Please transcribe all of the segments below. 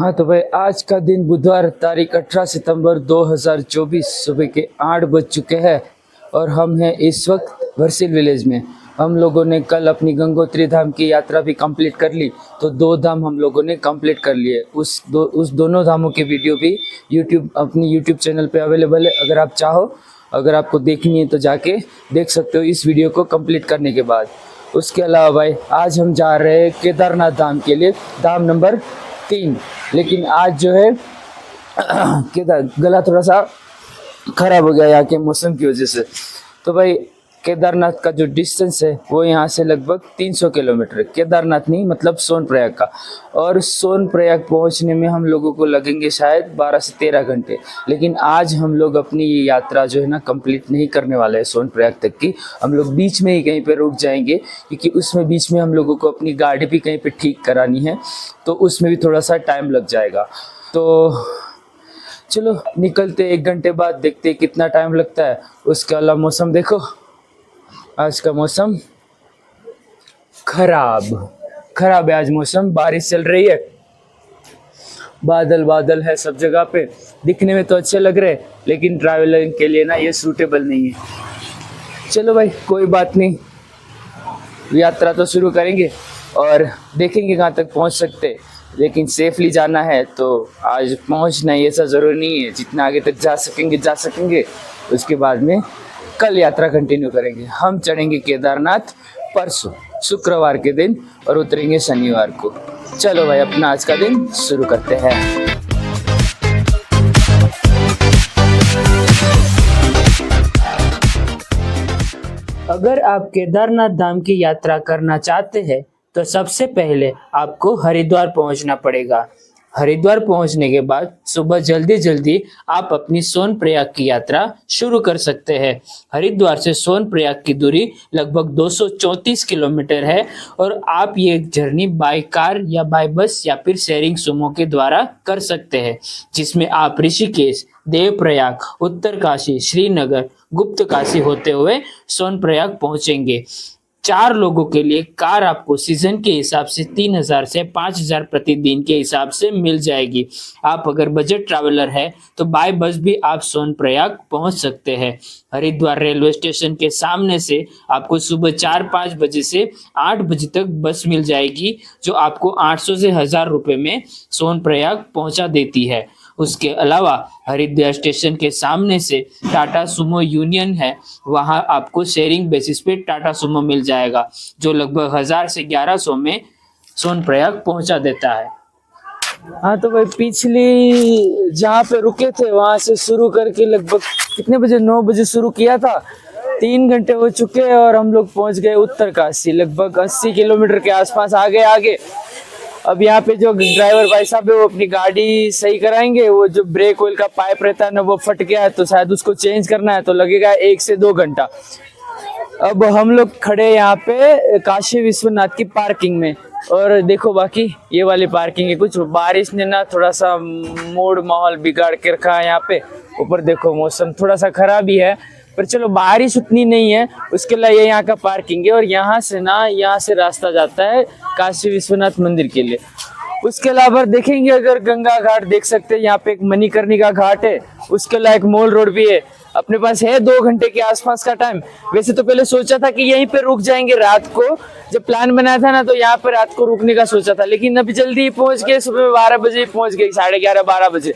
हाँ तो भाई आज का दिन बुधवार तारीख 18 सितंबर 2024 सुबह के 8 बज चुके हैं और हम हैं इस वक्त वर्सिल विलेज में। हम लोगों ने कल अपनी गंगोत्री धाम की यात्रा भी कंप्लीट कर ली, तो 2 धाम हम लोगों ने कंप्लीट कर लिए। उस दोनों धामों की वीडियो भी अपनी यूट्यूब चैनल पे अवेलेबल है। अगर आप चाहो, अगर आपको देखनी है तो जाके देख सकते हो इस वीडियो को कंप्लीट करने के बाद। उसके अलावा भाई आज हम जा रहे हैं केदारनाथ धाम के लिए, धाम नंबर 3। लेकिन आज जो है गला थोड़ा सा खराब हो गया यहाँ के मौसम की वजह से। तो भाई केदारनाथ का जो डिस्टेंस है वो यहाँ से लगभग 300 किलोमीटर है। केदारनाथ नहीं, मतलब सोनप्रयाग का। और सोनप्रयाग पहुँचने में हम लोगों को लगेंगे शायद 12 से 13 घंटे। लेकिन आज हम लोग अपनी ये यात्रा जो है ना कंप्लीट नहीं करने वाले हैं सोनप्रयाग तक की। हम लोग बीच में ही कहीं पे रुक जाएंगे, क्योंकि उसमें बीच में हम लोगों को अपनी गाड़ी भी कहीं पे ठीक करानी है, तो उसमें भी थोड़ा सा टाइम लग जाएगा। तो चलो निकलते, 1 घंटे बाद देखते हैं कितना टाइम लगता है। उसके अलावा मौसम देखो, आज का मौसम खराब है। आज मौसम, बारिश चल रही है, बादल है सब जगह पे। दिखने में तो अच्छे लग रहे हैं, लेकिन ट्रैवलिंग के लिए ना ये सूटेबल नहीं है। चलो भाई कोई बात नहीं, यात्रा तो शुरू करेंगे और देखेंगे कहाँ तक पहुँच सकते। लेकिन सेफली जाना है, तो आज पहुँचना ही ऐसा ज़रूरी नहीं है। जितना आगे तक जा सकेंगे। उसके बाद में कल यात्रा कंटिन्यू करेंगे। हम चढ़ेंगे केदारनाथ परसों शुक्रवार के दिन और उतरेंगे शनिवार को। चलो भाई अपना आज का दिन शुरू करते हैं। अगर आप केदारनाथ धाम की यात्रा करना चाहते हैं तो सबसे पहले आपको हरिद्वार पहुंचना पड़ेगा। हरिद्वार पहुंचने के बाद सुबह जल्दी आप अपनी सोनप्रयाग की यात्रा शुरू कर सकते हैं। हरिद्वार से सोनप्रयाग की दूरी लगभग 234 किलोमीटर है और आप ये जर्नी बाय कार या बाय बस या फिर शेयरिंग सुमो के द्वारा कर सकते हैं, जिसमें आप ऋषिकेश, देवप्रयाग, उत्तरकाशी, श्रीनगर, गुप्तकाशी होते हुए सोनप्रयाग पहुंचेंगे। 4 लोगों के लिए कार आपको सीजन के हिसाब से 3000 से 5000 प्रतिदिन के हिसाब से मिल जाएगी। आप अगर बजट ट्रैवलर है तो बाय बस भी आप सोनप्रयाग पहुंच सकते हैं। हरिद्वार रेलवे स्टेशन के सामने से आपको सुबह 4-5 बजे से 8 बजे तक बस मिल जाएगी, जो आपको 800 से 1000 रुपये में सोनप्रयाग पहुंचा देती है। उसके अलावा हरिद्वार स्टेशन के सामने से टाटा सुमो यूनियन है, वहां आपको शेयरिंग बेसिस पे टाटा सुमो मिल जाएगा, जो लगभग 1000 से 1100 में सोनप्रयाग पहुंचा देता है। हाँ तो भाई पिछली जहाँ पे रुके थे वहां से शुरू करके लगभग कितने बजे, 9 बजे शुरू किया था। 3 घंटे हो चुके हैं और हम लोग पहुंच गए उत्तरकाशी। लगभग 80 किलोमीटर के आसपास आगे। अब यहाँ पे जो ड्राइवर भाई साहब है वो अपनी गाड़ी सही कराएंगे। वो जो ब्रेक ऑयल का पाइप रहता है ना, वो फट गया है, तो शायद उसको चेंज करना है, तो लगेगा 1 से 2 घंटा। अब हम लोग खड़े यहाँ पे काशी विश्वनाथ की पार्किंग में, और देखो बाकी ये वाली पार्किंग है। कुछ बारिश ने ना थोड़ा सा मूड माहौल बिगाड़ के रखा है यहाँ पे। ऊपर देखो मौसम थोड़ा सा खराब ही है, पर चलो बारिश उतनी नहीं है। उसके लिए ये यहाँ का पार्किंग है, और यहाँ से रास्ता जाता है काशी विश्वनाथ मंदिर के लिए। उसके अलावा देखेंगे अगर गंगा घाट देख सकते हैं, यहाँ पे एक मणिकर्णिका घाट है। उसके अलावा एक मॉल रोड भी है। अपने पास है 2 घंटे के आसपास का टाइम। वैसे तो पहले सोचा था कि यहीं पे रुक जाएंगे रात को, जब प्लान बनाया था ना, तो यहाँ पे रात को रुकने का सोचा था। लेकिन अभी जल्दी पहुंच गए, सुबह 12 बजे पहुंच गए, 11:30-12 बजे।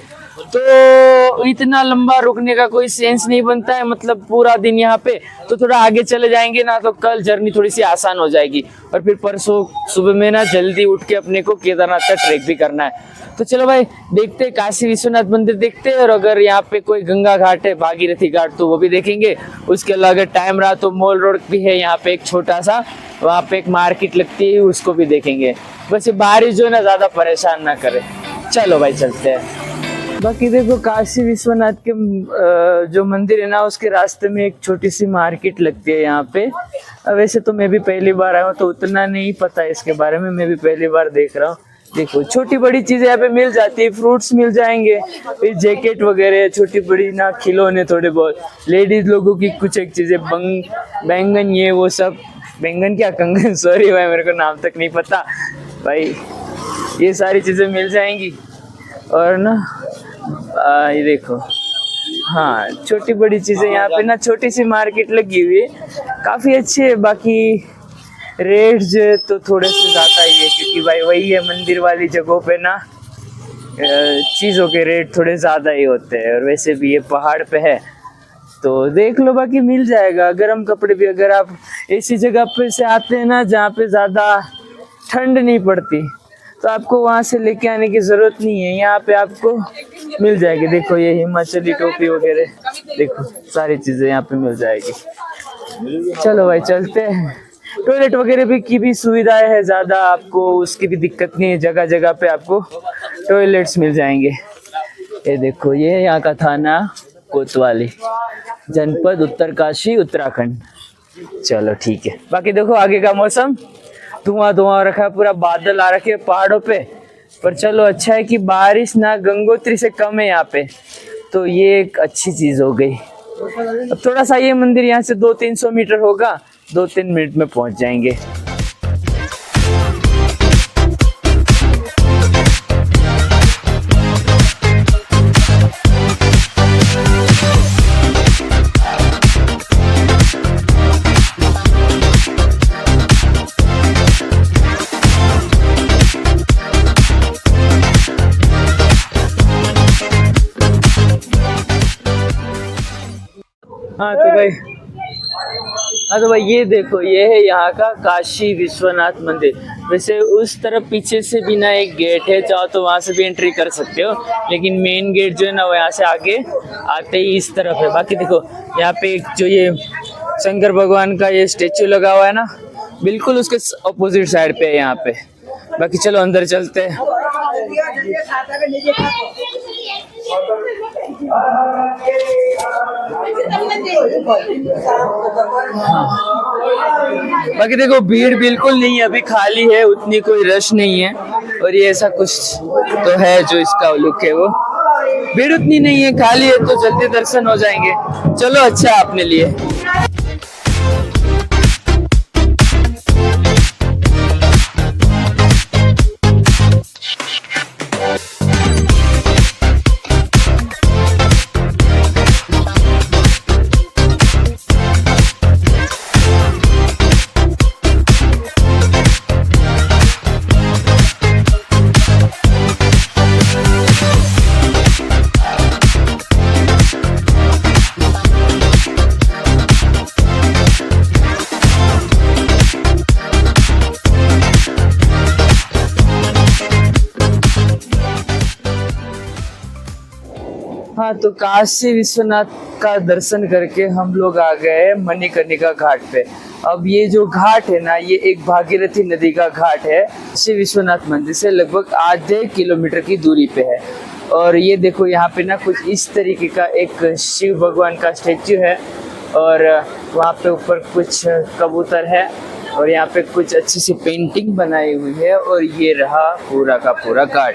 तो इतना लंबा रुकने का कोई सेंस नहीं बनता है, मतलब पूरा दिन यहाँ पे। तो थोड़ा आगे चले जाएंगे ना, तो कल जर्नी थोड़ी सी आसान हो जाएगी, और फिर परसों सुबह में ना जल्दी उठ के अपने को केदारनाथ का ट्रैक भी करना है। तो चलो भाई देखते हैं, काशी विश्वनाथ मंदिर देखते हैं, और अगर यहाँ पे कोई गंगा घाट है, भागीरथी घाट, तो वो भी देखेंगे। उसके अलावा अगर टाइम रहा तो मॉल रोड भी है यहाँ पे एक छोटा सा, वहाँ पे एक मार्केट लगती है, उसको भी देखेंगे। बस ये बारिश जो है ना ज्यादा परेशान ना करे। चलो भाई चलते हैं। बाकी देखो काशी विश्वनाथ के जो मंदिर है ना, उसके रास्ते में एक छोटी सी मार्केट लगती है यहाँ पे। वैसे तो मैं भी पहली बार आया हूँ, तो उतना नहीं पता है इसके बारे में, मैं भी पहली बार देख रहा हूँ। देखो छोटी बड़ी चीजें यहाँ पे मिल जाती है, फ्रूट्स मिल जाएंगे, फिर जैकेट वगैरह, छोटी बड़ी ना खिलौने थोड़े बहुत, लेडीज लोगों की कुछ एक चीजें, बैंगन, ये वो सब, बैंगन क्या कंगन, सॉरी भाई मेरे को नाम तक नहीं पता भाई। ये सारी चीजें मिल जाएंगी। और ना ये देखो, हाँ छोटी बड़ी चीजें यहाँ पे ना, छोटी सी मार्केट लगी हुई है, काफी अच्छी है। बाकी रेट जो है तो थोड़े से ज्यादा ही है, क्योंकि भाई वही है, मंदिर वाली जगहों पे ना चीजों के रेट थोड़े ज्यादा ही होते हैं। और वैसे भी ये पहाड़ पे है तो देख लो, बाकी मिल जाएगा। गर्म कपड़े भी, अगर आप ऐसी जगह पे से आते हैं ना जहाँ पे ज्यादा ठंड नहीं पड़ती, तो आपको वहां से लेके आने की जरूरत नहीं है, यहाँ पे आपको मिल जाएगी। देखो ये हिमाचली टोपी वगैरह, देखो सारी चीजें यहाँ पे मिल जाएगी। चलो भाई चलते हैं। टॉयलेट वगैरह भी की भी सुविधाएं है ज्यादा, आपको उसकी भी दिक्कत नहीं है, जगह जगह पे आपको टॉयलेट्स मिल जाएंगे। ये देखो, ये यहाँ का थाना कोतवाली, जनपद उत्तरकाशी, उत्तराखंड। चलो ठीक है। बाकी देखो आगे का मौसम धुआं धुआं रखा है, पूरा बादल आ रखे पहाड़ों पे। पर चलो अच्छा है कि बारिश ना गंगोत्री से कम है यहाँ पे, तो ये एक अच्छी चीज हो गई। अब थोड़ा सा, ये मंदिर यहाँ से 200-300 मीटर होगा, 2-3 मिनट में पहुंच जाएंगे। हाँ तो भाई ये देखो, ये है यहाँ का काशी विश्वनाथ मंदिर। वैसे उस तरफ पीछे से भी ना एक गेट है, चाहो तो वहां से भी एंट्री कर सकते हो, लेकिन मेन गेट जो है ना वो यहाँ से आगे आते ही इस तरफ है। बाकी देखो यहाँ पे एक जो ये शंकर भगवान का ये स्टेचू लगा हुआ है ना, बिल्कुल उसके अपोजिट साइड पे है यहाँ पे। बाकी चलो अंदर चलते हैं। बाकी देखो भीड़ बिल्कुल नहीं है, अभी खाली है, उतनी कोई रश नहीं है। और ये ऐसा कुछ तो है जो इसका लुक है, वो भीड़ उतनी नहीं है, खाली है, तो जल्दी दर्शन हो जाएंगे। चलो अच्छा है अपने लिए। हाँ तो काशी विश्वनाथ का दर्शन करके हम लोग आ गए मणिकर्णिका घाट पे। अब ये जो घाट है ना, ये एक भागीरथी नदी का घाट है, काशी विश्वनाथ मंदिर से लगभग आधे किलोमीटर की दूरी पे है। और ये देखो यहाँ पे ना कुछ इस तरीके का एक शिव भगवान का स्टेच्यू है, और वहाँ पे ऊपर कुछ कबूतर है, और यहाँ पे कुछ अच्छी सी पेंटिंग बनाई हुई है। और ये रहा पूरा का पूरा घाट,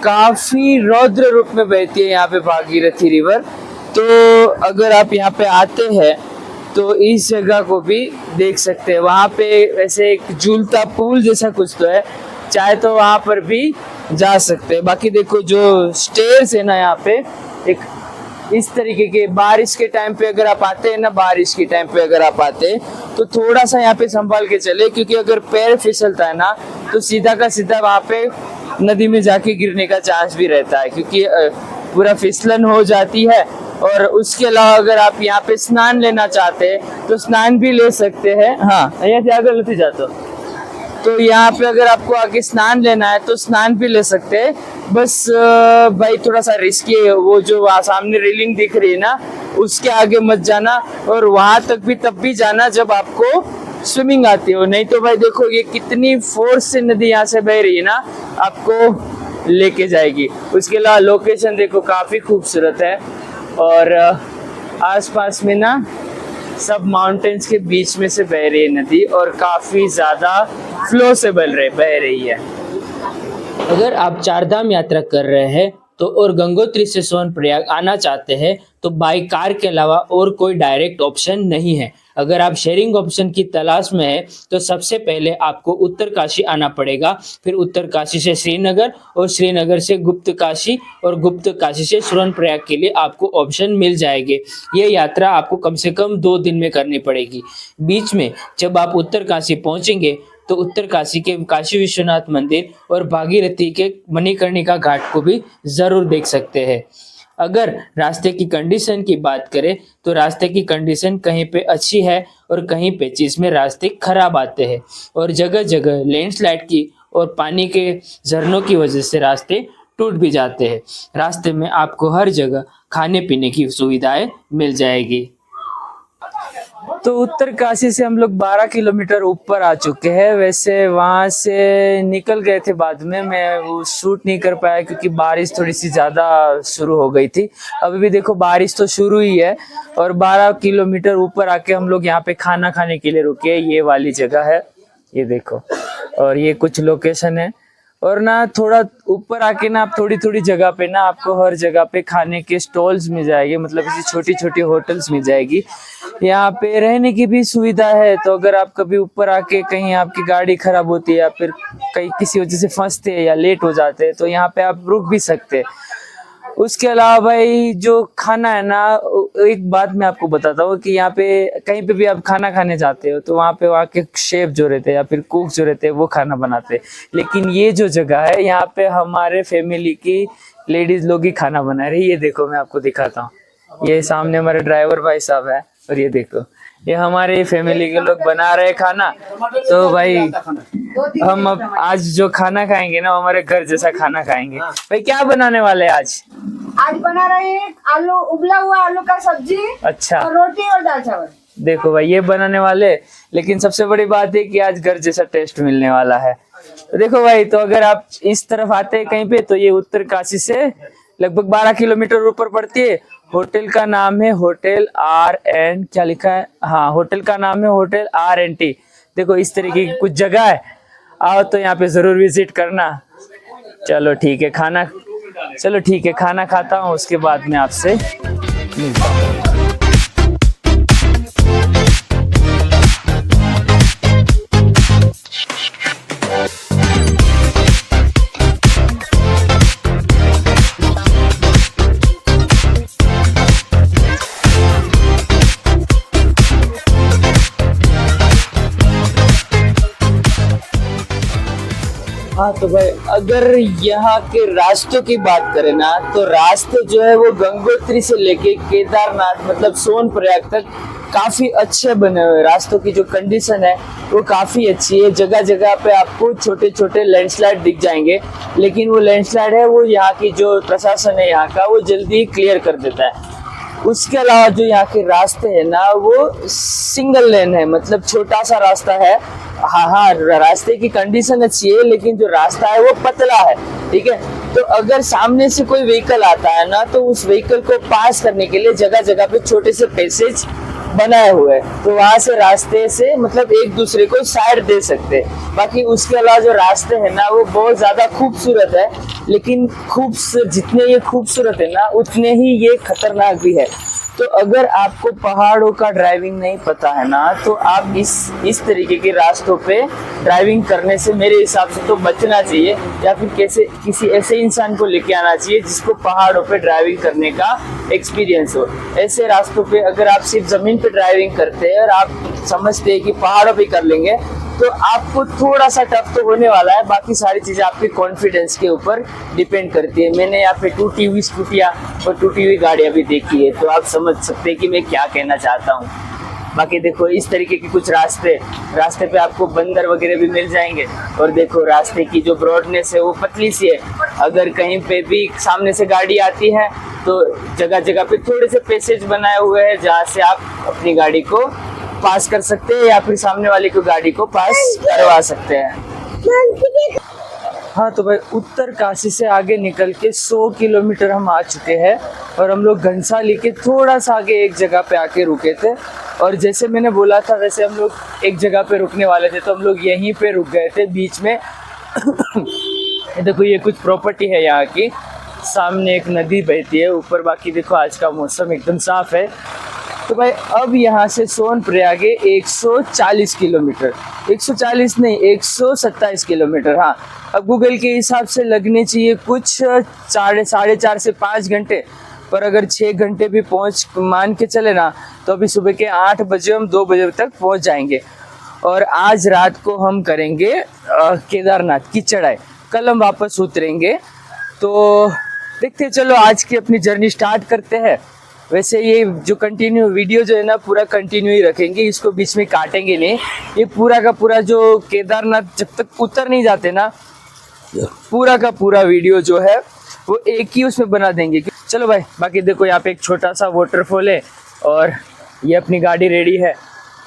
काफी रौद्र रूप में बहती है यहाँ पे भागीरथी रिवर। तो अगर आप यहाँ पे आते हैं तो इस जगह को भी देख सकते हैं। वहाँ पे वैसे एक झूलता पुल जैसा कुछ तो है, चाहे तो वहाँ पर भी जा सकते हैं। बाकी देखो जो स्टेयर्स है ना यहाँ पे, एक इस तरीके के, बारिश के टाइम पे अगर आप आते हैं ना, बारिश के टाइम पे अगर आप आते हैं तो थोड़ा सा यहाँ पे संभाल के चले, क्योंकि अगर पैर फिसलता है ना तो सीधा का सीधा वहाँ पे नदी में जाके गिरने का चांस भी रहता है, क्योंकि पूरा फिसलन हो जाती है। और उसके अलावा अगर आप यहाँ पे स्नान लेना चाहते हैं तो स्नान भी ले सकते हैं। हाँ यहाँ से आगे लेते जाते हो तो यहाँ पे अगर आपको आगे स्नान लेना है तो स्नान भी ले सकते हैं। बस भाई थोड़ा सा रिस्की है, वो जो वहाँ सामने रेलिंग दिख रही है ना, उसके आगे मत जाना, और वहां तक भी तब भी जाना जब आपको स्विमिंग आती हो। नहीं तो भाई देखो ये कितनी फोर्स से नदी यहाँ से बह रही है ना, आपको लेके जाएगी। उसके अलावा लोकेशन देखो काफी खूबसूरत है, और आसपास में ना सब माउंटेन्स के बीच में से बह रही है नदी, और काफी ज्यादा फ्लो से बह रही है। अगर आप चारधाम यात्रा कर रहे हैं तो और गंगोत्री से सोनप्रयाग आना चाहते हैं तो बाई कार के अलावा और कोई डायरेक्ट ऑप्शन नहीं है। अगर आप शेयरिंग ऑप्शन की तलाश में है तो सबसे पहले आपको उत्तरकाशी आना पड़ेगा, फिर उत्तरकाशी से श्रीनगर और श्रीनगर से गुप्तकाशी और गुप्तकाशी से सुवर्णप्रयाग के लिए आपको ऑप्शन मिल जाएंगे। ये यात्रा आपको कम से कम 2 दिन में करनी पड़ेगी। बीच में जब आप उत्तरकाशी पहुंचेंगे तो उत्तरकाशी के काशी विश्वनाथ मंदिर और भागीरथी के मणिकर्णिका घाट को भी जरूर देख सकते हैं। अगर रास्ते की कंडीशन की बात करें तो रास्ते की कंडीशन कहीं पे अच्छी है और कहीं पे जिसमें रास्ते खराब आते हैं और जगह जगह लैंडस्लाइड की और पानी के झरनों की वजह से रास्ते टूट भी जाते हैं। रास्ते में आपको हर जगह खाने पीने की सुविधाएं मिल जाएगी। तो उत्तरकाशी से हम लोग 12 किलोमीटर ऊपर आ चुके हैं। वैसे वहां से निकल गए थे बाद में, मैं वो शूट नहीं कर पाया क्योंकि बारिश थोड़ी सी ज़्यादा शुरू हो गई थी। अभी भी देखो बारिश तो शुरू ही है और 12 किलोमीटर ऊपर आके हम लोग यहाँ पे खाना खाने के लिए रुके। ये वाली जगह है, ये देखो, और ये कुछ लोकेशन है। और ना थोड़ा ऊपर आके ना आप थोड़ी थोड़ी जगह पे ना आपको हर जगह पे खाने के स्टॉल्स मिल जाएंगे, मतलब ऐसी छोटी छोटी होटल्स मिल जाएगी। यहाँ पे रहने की भी सुविधा है। तो अगर आप कभी ऊपर आके कहीं आपकी गाड़ी खराब होती है या फिर कहीं किसी वजह से फंसते हैं या लेट हो जाते हैं तो यहाँ पे आप रुक भी सकते हैं। उसके अलावा भाई जो खाना है ना, एक बात मैं आपको बताता हूँ कि यहाँ पे कहीं पे भी आप खाना खाने जाते हो तो वहाँ के शेफ जो रहते हैं या फिर कुक जो रहते हैं वो खाना बनाते हैं। लेकिन ये जो जगह है यहाँ पे हमारे फैमिली की लेडीज लोग ही खाना बना रही है। ये देखो मैं आपको दिखाता हूँ, ये सामने हमारे ड्राइवर भाई साहब है और ये देखो ये हमारे फैमिली के लोग बना रहे खाना। तो भाई हम अब आज जो खाना खाएंगे ना हमारे घर जैसा खाना खाएंगे। भाई क्या बनाने वाले आज? आज बना रहे हैं आलू, उबला हुआ आलू का सब्जी। अच्छा, और रोटी और दाल चावल। देखो भाई ये बनाने वाले, लेकिन सबसे बड़ी बात है कि आज घर जैसा टेस्ट मिलने वाला है। तो देखो भाई, तो अगर आप इस तरफ आते हैं कहीं पे तो ये उत्तरकाशी से लगभग 12 किलोमीटर ऊपर पड़ती है। होटल का नाम है होटल RN, क्या लिखा है? हाँ, होटल का नाम है होटल RNT। देखो इस तरीके की कुछ जगह है, आओ तो यहाँ पे जरूर विजिट करना। चलो ठीक है, खाना खाता हूँ, उसके बाद में आपसे मिलता हूँ। हाँ तो भाई अगर यहाँ के रास्तों की बात करें ना तो रास्ते जो है वो गंगोत्री से लेके केदारनाथ मतलब सोनप्रयाग तक काफी अच्छे बने हुए। रास्तों की जो कंडीशन है वो काफी अच्छी है। जगह जगह पे आपको छोटे छोटे लैंडस्लाइड दिख जाएंगे, लेकिन वो लैंडस्लाइड है वो यहाँ की जो प्रशासन है यहाँ का वो जल्दी क्लियर कर देता है। उसके अलावा जो यहाँ के रास्ते हैं ना वो सिंगल लेन है, मतलब छोटा सा रास्ता है। हाँ, रास्ते की कंडीशन अच्छी है लेकिन जो रास्ता है वो पतला है, ठीक है। तो अगर सामने से कोई व्हीकल आता है ना तो उस व्हीकल को पास करने के लिए जगह जगह पे छोटे से पैसेज बनाए हुए हैं, तो वहां से रास्ते से मतलब एक दूसरे को साइड दे सकते हैं। बाकी उसके अलावा जो रास्ते हैं ना वो बहुत ज्यादा खूबसूरत है, लेकिन जितने ये खूबसूरत है ना उतने ही ये खतरनाक भी है। तो अगर आपको पहाड़ों का ड्राइविंग नहीं पता है ना तो आप इस तरीके के रास्तों पे ड्राइविंग करने से मेरे हिसाब से तो बचना चाहिए, या फिर किसी ऐसे इंसान को लेके आना चाहिए जिसको पहाड़ों पे ड्राइविंग करने का एक्सपीरियंस हो। ऐसे रास्तों पे अगर आप सिर्फ जमीन पे ड्राइविंग करते हैं और आप समझते हैं कि पहाड़ों पे कर लेंगे तो आपको थोड़ा सा टफ तो होने वाला है। बाकी सारी चीजें आपके कॉन्फिडेंस के ऊपर डिपेंड करती है। मैंने यहाँ पे टूटी हुई स्कूटियाँ और टूटी हुई गाड़ियाँ भी देखी है, तो आप समझ सकते हैं कि मैं क्या कहना चाहता हूँ। बाकी देखो इस तरीके के कुछ रास्ते पे आपको बंदर वगैरह भी मिल जाएंगे। और देखो रास्ते की जो ब्रॉडनेस है वो पतली सी है। अगर कहीं पे भी सामने से गाड़ी आती है तो जगह जगह पे थोड़े से पैसेज बनाए हुए हैं जहाँ से आप अपनी गाड़ी को पास कर सकते हैं या फिर सामने वाले को गाड़ी को पास करवा सकते हैं। हाँ तो भाई उत्तरकाशी से आगे निकल के 100 किलोमीटर हम आ चुके हैं और हम लोग घनसाली के थोड़ा सा आगे एक जगह पे आके रुके थे। और जैसे मैंने बोला था वैसे हम लोग एक जगह पे रुकने वाले थे, तो हम लोग यहीं पे रुक गए थे बीच में। देखो ये कुछ प्रॉपर्टी है यहाँ की, सामने एक नदी बहती है ऊपर। बाकी देखो आज का मौसम एकदम साफ है। तो भाई अब यहाँ से सोनप्रयाग 140 किलोमीटर, 140 नहीं 127 किलोमीटर। हाँ, अब गूगल के हिसाब से लगने चाहिए कुछ साढ़े चार से 5 घंटे, पर अगर 6 घंटे भी पहुँच मान के चले ना तो अभी सुबह के 8 बजे हम 2 बजे तक पहुँच जाएंगे। और आज रात को हम करेंगे केदारनाथ की चढ़ाई, कल हम वापस उतरेंगे। तो देखते हैं, चलो आज की अपनी जर्नी स्टार्ट करते हैं। वैसे ये जो कंटिन्यू वीडियो जो है ना पूरा कंटिन्यू ही रखेंगे, इसको बीच में काटेंगे नहीं। ये पूरा का पूरा जो केदारनाथ जब तक उतर नहीं जाते ना, पूरा का पूरा वीडियो जो है वो एक ही उसमें बना देंगे। चलो भाई, बाकी देखो यहाँ पे एक छोटा सा वाटरफॉल है और ये अपनी गाड़ी रेडी है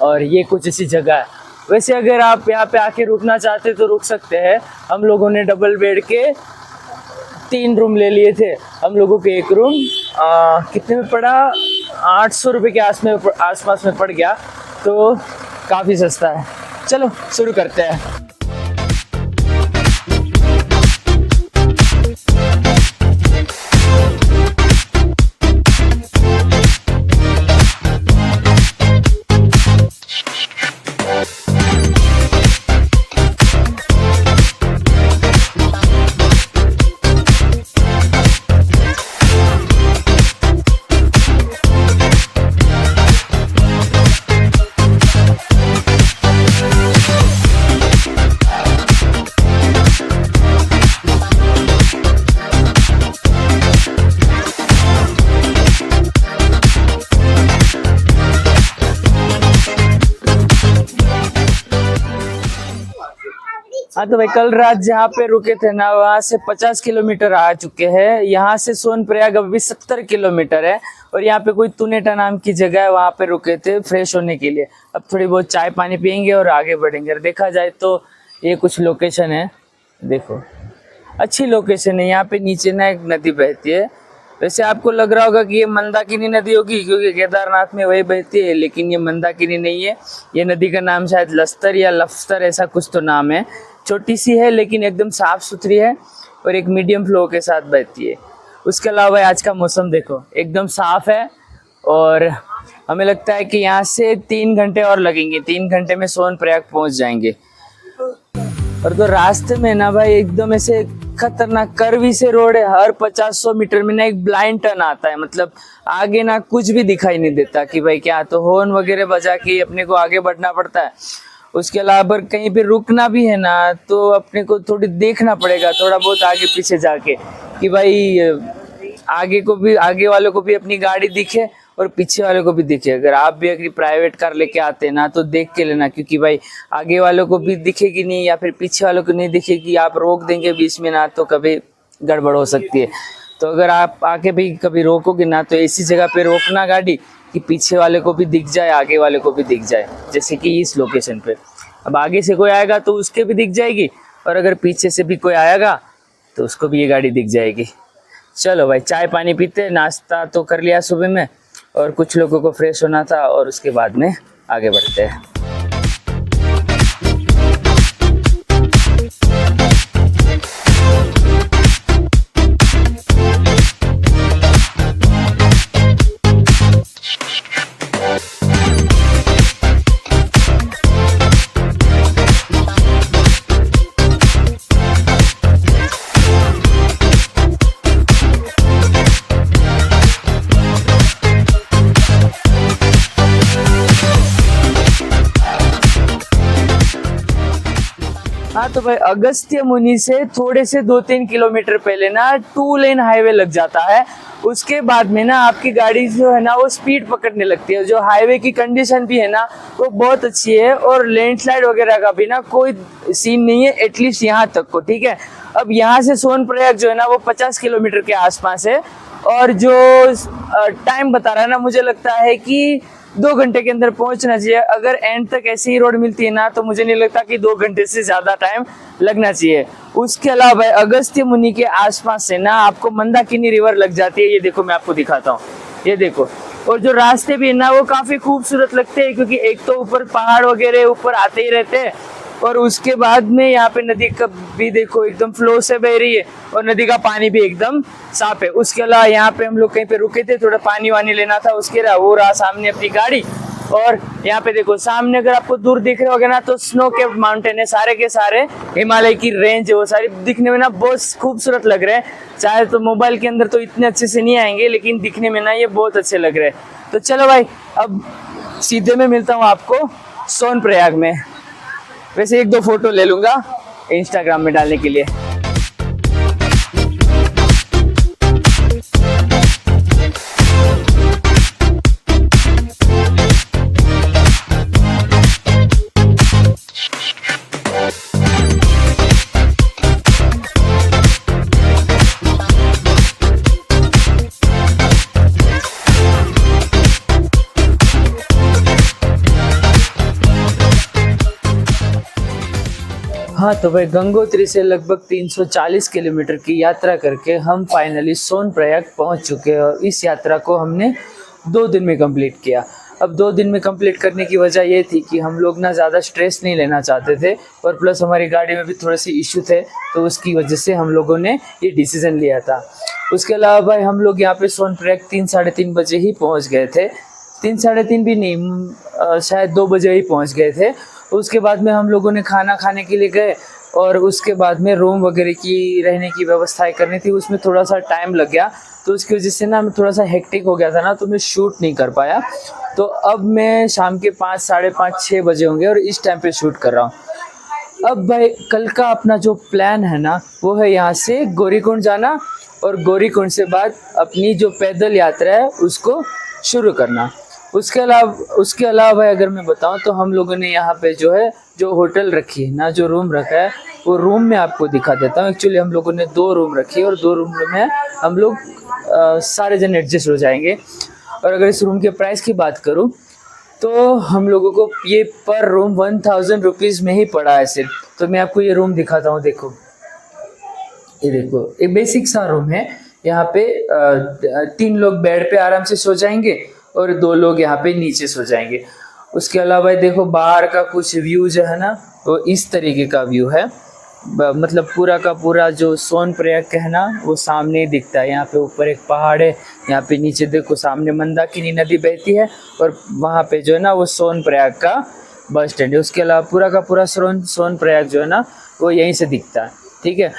और ये कुछ ऐसी जगह है। वैसे अगर आप यहाँ पे आके रुकना चाहते तो रुक सकते हैं। हम लोगों ने डबल बेड के 3 रूम ले लिए थे। हम लोगों के एक रूम कितने में पड़ा, 800 रुपये के आसपास में पड़ गया, तो काफ़ी सस्ता है। चलो शुरू करते हैं। हाँ तो भाई, कल रात जहाँ पे रुके थे ना वहाँ से 50 किलोमीटर आ चुके हैं। यहाँ से सोनप्रयाग अभी 70 किलोमीटर है और यहाँ पे कोई तुनेटा नाम की जगह है, वहाँ पे रुके थे फ्रेश होने के लिए। अब थोड़ी बहुत चाय पानी पियेंगे और आगे बढ़ेंगे। और देखा जाए तो ये कुछ लोकेशन है, देखो अच्छी लोकेशन है। यहाँ पे नीचे ना एक नदी बहती है। वैसे आपको लग रहा होगा कि ये मंदाकिनी नदी होगी क्योंकि केदारनाथ में वही बहती है, लेकिन ये मंदाकिनी नहीं है। ये नदी का नाम शायद लस्तर या लफ्तर ऐसा कुछ तो नाम है। छोटी सी है लेकिन एकदम साफ सुथरी है और एक मीडियम फ्लो के साथ बहती है। उसके अलावा आज का मौसम देखो एकदम साफ है और हमें लगता है कि यहाँ से 3 घंटे और लगेंगे। 3 घंटे में सोनप्रयाग पहुँच जाएंगे। और तो रास्ते में ना भाई एकदम ऐसे खतरनाक कर्वी से रोड है। हर 50-100 मीटर में ना एक ब्लाइंड टर्न आता है, मतलब आगे ना कुछ भी दिखाई नहीं देता कि भाई क्या, तो हॉर्न वगैरह बजा के अपने को आगे बढ़ना पड़ता है। उसके अलावा कहीं पे रुकना भी है ना तो अपने को थोड़ी देखना पड़ेगा, थोड़ा बहुत आगे पीछे जाके, कि भाई आगे वालों को भी अपनी गाड़ी दिखे और पीछे वालों को भी दिखे। अगर आप भी अगर प्राइवेट कार लेके आते हैं ना तो देख के लेना, क्योंकि भाई आगे वालों को भी दिखेगी नहीं या फिर पीछे वालों को नहीं दिखेगी, आप रोक देंगे बीच में ना तो कभी गड़बड़ हो सकती है। तो अगर आप आके भी कभी रोकोगे ना तो ऐसी जगह पे रोकना गाड़ी कि पीछे वाले को भी दिख जाए, आगे वाले को भी दिख जाए। जैसे कि इस लोकेशन पे अब आगे से कोई आएगा तो उसके भी दिख जाएगी और अगर पीछे से भी कोई आएगा तो उसको भी ये गाड़ी दिख जाएगी। चलो भाई, चाय पानी पीते, नाश्ता तो कर लिया सुबह में और कुछ लोगों को फ्रेश होना था और उसके बाद में आगे बढ़ते हैं। हाँ तो भाई, अगस्त्य मुनि से थोड़े से 2-3 किलोमीटर पहले ना 2 लेन हाईवे लग जाता है। उसके बाद में ना आपकी गाड़ी जो है ना वो स्पीड पकड़ने लगती है। जो हाईवे की कंडीशन भी है ना वो बहुत अच्छी है और लैंडस्लाइड वगैरह का भी ना कोई सीन नहीं है, एटलीस्ट यहाँ तक को, ठीक है। अब यहाँ से सोनप्रयाग जो है ना वो 50 किलोमीटर के आसपास है और जो टाइम बता रहा है ना, मुझे लगता है कि 2 घंटे के अंदर पहुंचना चाहिए। अगर एंड तक ऐसी ही रोड मिलती है ना तो मुझे नहीं लगता कि 2 घंटे से ज्यादा टाइम लगना चाहिए। उसके अलावा अगस्त्य मुनि के आसपास से ना आपको मंदाकिनी रिवर लग जाती है। ये देखो, मैं आपको दिखाता हूँ, ये देखो। और जो रास्ते भी है ना वो काफी खूबसूरत लगते हैं, क्योंकि एक तो ऊपर पहाड़ वगैरह ऊपर आते ही रहते हैं और उसके बाद में यहाँ पे नदी का भी देखो एकदम फ्लो से बह रही है और नदी का पानी भी एकदम साफ है। उसके अलावा यहाँ पे हम लोग कहीं पे रुके थे, थोड़ा पानी वानी लेना था, उसके वो रहा सामने अपनी गाड़ी। और यहाँ पे देखो सामने अगर आपको दूर दिख रहे होगे ना तो स्नो के माउंटेन है, सारे के सारे हिमालय की रेंज है, वो सारी दिखने में ना बहुत खूबसूरत लग रहे हैं। चाहे तो मोबाइल के अंदर तो इतने अच्छे से नहीं आएंगे, लेकिन दिखने में ना ये बहुत अच्छे लग रहे हैं। तो चलो भाई अब सीधे में मिलता हूँ आपको सोनप्रयाग में। वैसे 1-2 फोटो ले लूंगा इंस्टाग्राम में डालने के लिए। हाँ तो भाई गंगोत्री से लगभग 340 किलोमीटर की यात्रा करके हम फाइनली सोनप्रयाग पहुंच चुके हैं और इस यात्रा को हमने 2 दिन में कंप्लीट किया। अब 2 दिन में कंप्लीट करने की वजह ये थी कि हम लोग ना ज़्यादा स्ट्रेस नहीं लेना चाहते थे और प्लस हमारी गाड़ी में भी थोड़े से इशू थे, तो उसकी वजह से हम लोगों ने ये डिसीज़न लिया था। उसके अलावा भाई हम लोग यहाँ पे सोनप्रयाग 3-3:30 बजे ही पहुँच गए थे। 3-3:30 भी नहीं, शायद 2 बजे ही पहुँच गए थे। उसके बाद में हम लोगों ने खाना खाने के लिए गए और उसके बाद में रूम वगैरह की रहने की व्यवस्थाएं करनी थी, उसमें थोड़ा सा टाइम लग गया, तो उसकी वजह से ना मैं थोड़ा सा हेक्टिक हो गया था ना, तो मैं शूट नहीं कर पाया। तो अब मैं शाम के 5, 5:30, 6 बजे होंगे और इस टाइम पे शूट कर रहा हूँ। अब भाई कल का अपना जो प्लान है ना वो है यहाँ से गौरीकुंड जाना और गौरीकुंड से बाद अपनी जो पैदल यात्रा है उसको शुरू करना। उसके अलावा भाई अगर मैं बताऊं तो हम लोगों ने यहाँ पे जो होटल रखी है ना, जो रूम रखा है, वो रूम में आपको दिखा देता हूँ। एक्चुअली हम लोगों ने 2 रूम रखी है और 2 रूम में हम लोग सारे जन एडजस्ट हो जाएंगे। और अगर इस रूम के प्राइस की बात करूँ तो हम लोगों को ये पर रूम 1000 रुपीज़ में ही पड़ा है सिर्फ। तो मैं आपको ये रूम दिखाता हूँ, देखो ये देखो, एक बेसिक सा रूम है। यहाँ पे 3 लोग बेड पे आराम से सो जाएंगे और 2 लोग यहाँ पे नीचे सो जाएंगे। उसके अलावा देखो बाहर का कुछ व्यू जो है ना वो इस तरीके का व्यू है, मतलब पूरा का पूरा जो सोनप्रयाग का है ना वो सामने ही दिखता है। यहाँ पे ऊपर एक पहाड़ है, यहाँ पे नीचे देखो सामने मंदाकिनी नदी बहती है और वहाँ पे जो है ना वो सोनप्रयाग का बस स्टैंड है। उसके अलावा पूरा का पूरा सोनप्रयाग जो है ना वो यहीं से दिखता है, ठीक है।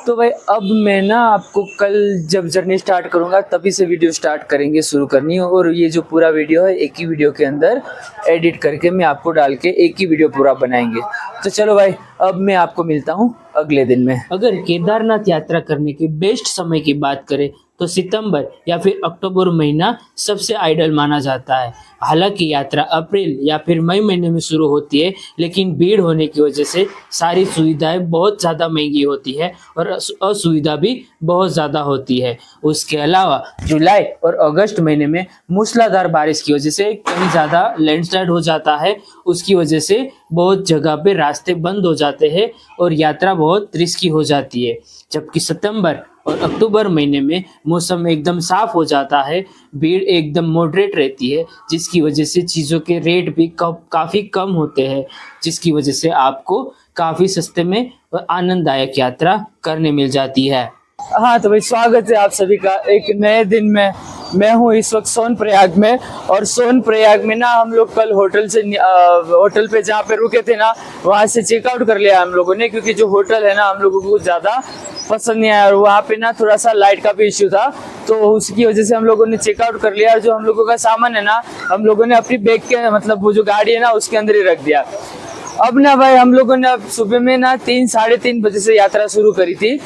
तो भाई अब मैं ना आपको कल जब जर्नी स्टार्ट करूँगा तभी से वीडियो स्टार्ट करेंगे, शुरू करनी है। और ये जो पूरा वीडियो है एक ही वीडियो के अंदर एडिट करके मैं आपको डाल के एक ही वीडियो पूरा बनाएंगे। तो चलो भाई अब मैं आपको मिलता हूँ अगले दिन में। अगर केदारनाथ यात्रा करने की बेस्ट समय की बात करें तो सितंबर या फिर अक्टूबर महीना सबसे आइडियल माना जाता है। हालांकि यात्रा अप्रैल या फिर मई महीने में शुरू होती है, लेकिन भीड़ होने की वजह से सारी सुविधाएं बहुत ज़्यादा महंगी होती है और असुविधा भी बहुत ज़्यादा होती है। उसके अलावा जुलाई और अगस्त महीने में मूसलाधार बारिश की वजह से कहीं ज़्यादा लैंडस्लाइड हो जाता है, उसकी वजह से बहुत जगह पे रास्ते बंद हो जाते हैं और यात्रा बहुत रिस्की हो जाती है। जबकि सितंबर और अक्टूबर महीने में मौसम एकदम साफ हो जाता है, भीड़ एकदम मॉडरेट रहती है, जिसकी वजह से चीज़ों के रेट भी काफ़ी कम होते हैं, जिसकी वजह से आपको काफ़ी सस्ते में और आनंददायक यात्रा करने मिल जाती है। हाँ तो भाई स्वागत है आप सभी का एक नए दिन में। मैं हूँ इस वक्त सोनप्रयाग में और सोनप्रयाग में ना हम लोग कल होटल पे जहाँ पे रुके थे ना वहाँ से चेकआउट कर लिया हम लोगों ने, क्योंकि जो होटल है ना हम लोगों को ज़्यादा पसंद नहीं आया और वहाँ पे ना थोड़ा सा लाइट का भी इश्यू था, तो उसकी वजह से हम लोगों ने चेकआउट कर लिया। और जो हम लोगों का सामान है ना हम लोगों ने अपनी बैग के मतलब वो जो गाड़ी है ना उसके अंदर ही रख दिया। अब ना भाई हम लोगों ने अब सुबह में ना 3-3:30 बजे से यात्रा शुरू करी थी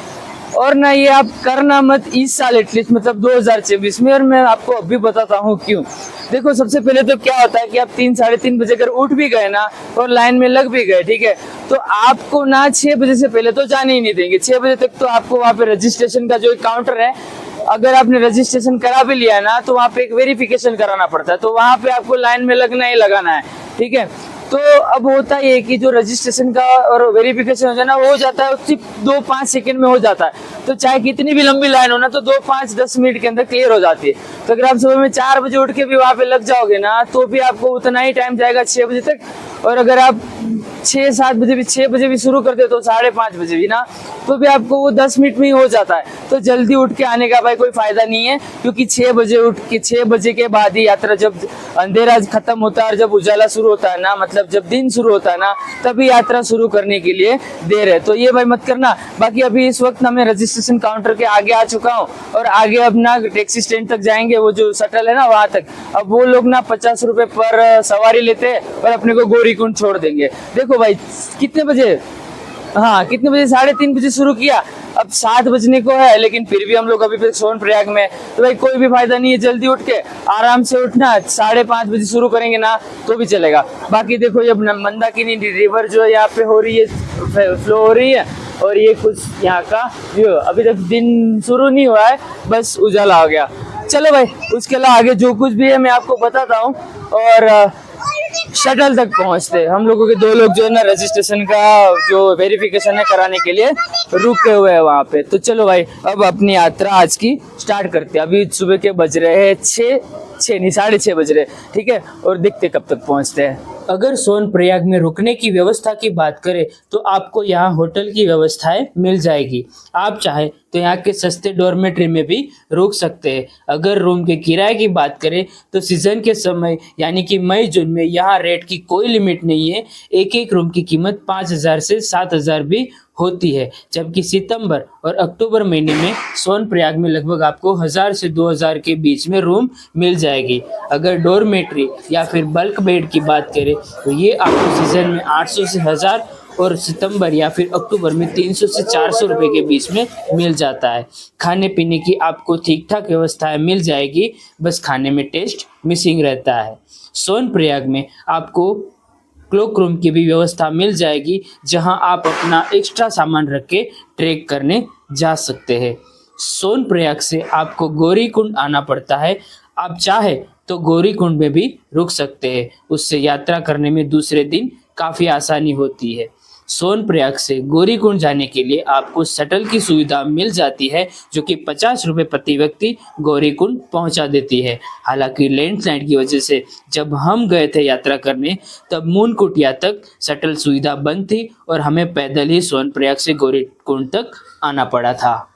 और ना ये आप करना मत इस साल एटलीस्ट, मतलब 2024 में। और मैं आपको अभी बताता हूँ क्यों। देखो सबसे पहले तो क्या होता है कि आप 3-3:30 बजे अगर उठ भी गए ना और लाइन में लग भी गए, ठीक है, तो आपको ना 6 बजे से पहले तो जाने ही नहीं देंगे। 6 बजे तक तो आपको वहाँ पे रजिस्ट्रेशन का जो काउंटर है, अगर आपने रजिस्ट्रेशन करा भी लिया है ना तो वहाँ पे एक वेरिफिकेशन कराना पड़ता है, तो वहाँ पे आपको लाइन में लगना ही लगाना है, ठीक है। तो अब होता ही है कि जो रजिस्ट्रेशन का और वेरिफिकेशन हो जाए ना वो हो जाता है सिर्फ 2-5 सेकंड में हो जाता है। तो चाहे कितनी भी लंबी लाइन हो ना तो 2-5-10 मिनट के अंदर क्लियर हो जाती है। तो अगर आप सुबह में 4 बजे उठ के भी वहाँ पे लग जाओगे ना तो भी आपको उतना ही टाइम जाएगा 6 बजे तक। और अगर आप 6 बजे भी शुरू करते तो 5:30 बजे भी ना, तो भी आपको वो 10 मिनट में ही हो जाता है। तो जल्दी उठ के आने का भाई कोई फायदा नहीं है, क्योंकि 6 बजे के बाद ही यात्रा, जब अंधेरा खत्म होता है और जब उजाला शुरू होता है ना, मतलब जब दिन शुरू होता है ना, तभी यात्रा शुरू करने के लिए देर है। तो ये भाई मत करना। बाकी अभी इस वक्त ना मैं रजिस्ट्रेशन काउंटर के आगे आ चुका हूँ और आगे अब ना टैक्सी स्टैंड तक जाएंगे, वो जो शटल है ना वहां तक। अब वो लोग ना 50 रुपए पर सवारी लेते हैं और अपने को गौरीकुंड छोड़ देंगे। देखो भाई कितने बजे, हाँ कितने बजे, 3:30 बजे शुरू किया, अब 7 बजने को है, लेकिन फिर भी हम लोग अभी तक सोनप्रयाग में। तो भाई कोई भी फायदा नहीं है, जल्दी उठ के आराम से उठना। 5:30 बजे शुरू करेंगे ना तो भी चलेगा। बाकी देखो ये मंदाकिनी रिवर जो है यहाँ पे हो रही है, फ्लो हो रही है, और ये कुछ यहाँ का व्यू। अभी तक दिन शुरू नहीं हुआ है, बस उजाला हो गया। चलो भाई उसके अलावा आगे जो कुछ भी है मैं आपको बताता हूँ। और शटल तक पहुंचते हम लोगों के 2 लोग जो है ना रजिस्ट्रेशन का जो वेरिफिकेशन है कराने के लिए रुके हुए हैं वहां पे। तो चलो भाई अब अपनी यात्रा आज की स्टार्ट करते हैं। अभी सुबह के बज रहे हैं 6:30 बज रहे, ठीक है, और देखते कब तक पहुंचते हैं। अगर सोनप्रयाग में रुकने की व्यवस्था की बात करें तो आपको यहाँ होटल की व्यवस्थाएं मिल जाएगी। आप चाहे तो यहाँ के सस्ते डॉर्मेट्री में भी रुक सकते हैं। अगर रूम के किराए की बात करें तो सीजन के समय यानी कि मई जून में यहाँ रेट की कोई लिमिट नहीं है। एक रूम की कीमत 5,000 से 7,000 भी होती है, जबकि सितंबर और अक्टूबर महीने में सोनप्रयाग में लगभग आपको 1,000 से 2,000 के बीच में रूम मिल जाएगी। अगर डॉर्मेट्री या फिर बल्क बेड की बात करें तो ये आपको सीजन में 800 से 1,000 और सितंबर या फिर अक्टूबर में 300 से 400 रुपए के बीच में मिल जाता है। खाने पीने की आपको ठीक ठाक व्यवस्थाएं मिल जाएगी, बस खाने में टेस्ट मिसिंग रहता है। सोनप्रयाग में आपको क्लोक रूम की भी व्यवस्था मिल जाएगी, जहां आप अपना एक्स्ट्रा सामान रख के ट्रेक करने जा सकते हैं। सोनप्रयाग से आपको गौरीकुंड आना पड़ता है। आप चाहे तो गौरीकुंड में भी रुक सकते हैं, उससे यात्रा करने में दूसरे दिन काफ़ी आसानी होती है। सोनप्रयाग से गौरीकुंड जाने के लिए आपको शटल की सुविधा मिल जाती है, जो कि 50 रुपये प्रति व्यक्ति गौरीकुंड पहुंचा देती है। हालांकि लैंडस्लाइड की वजह से जब हम गए थे यात्रा करने तब मूनकुटिया तक शटल सुविधा बंद थी और हमें पैदल ही सोनप्रयाग से गौरीकुंड तक आना पड़ा था।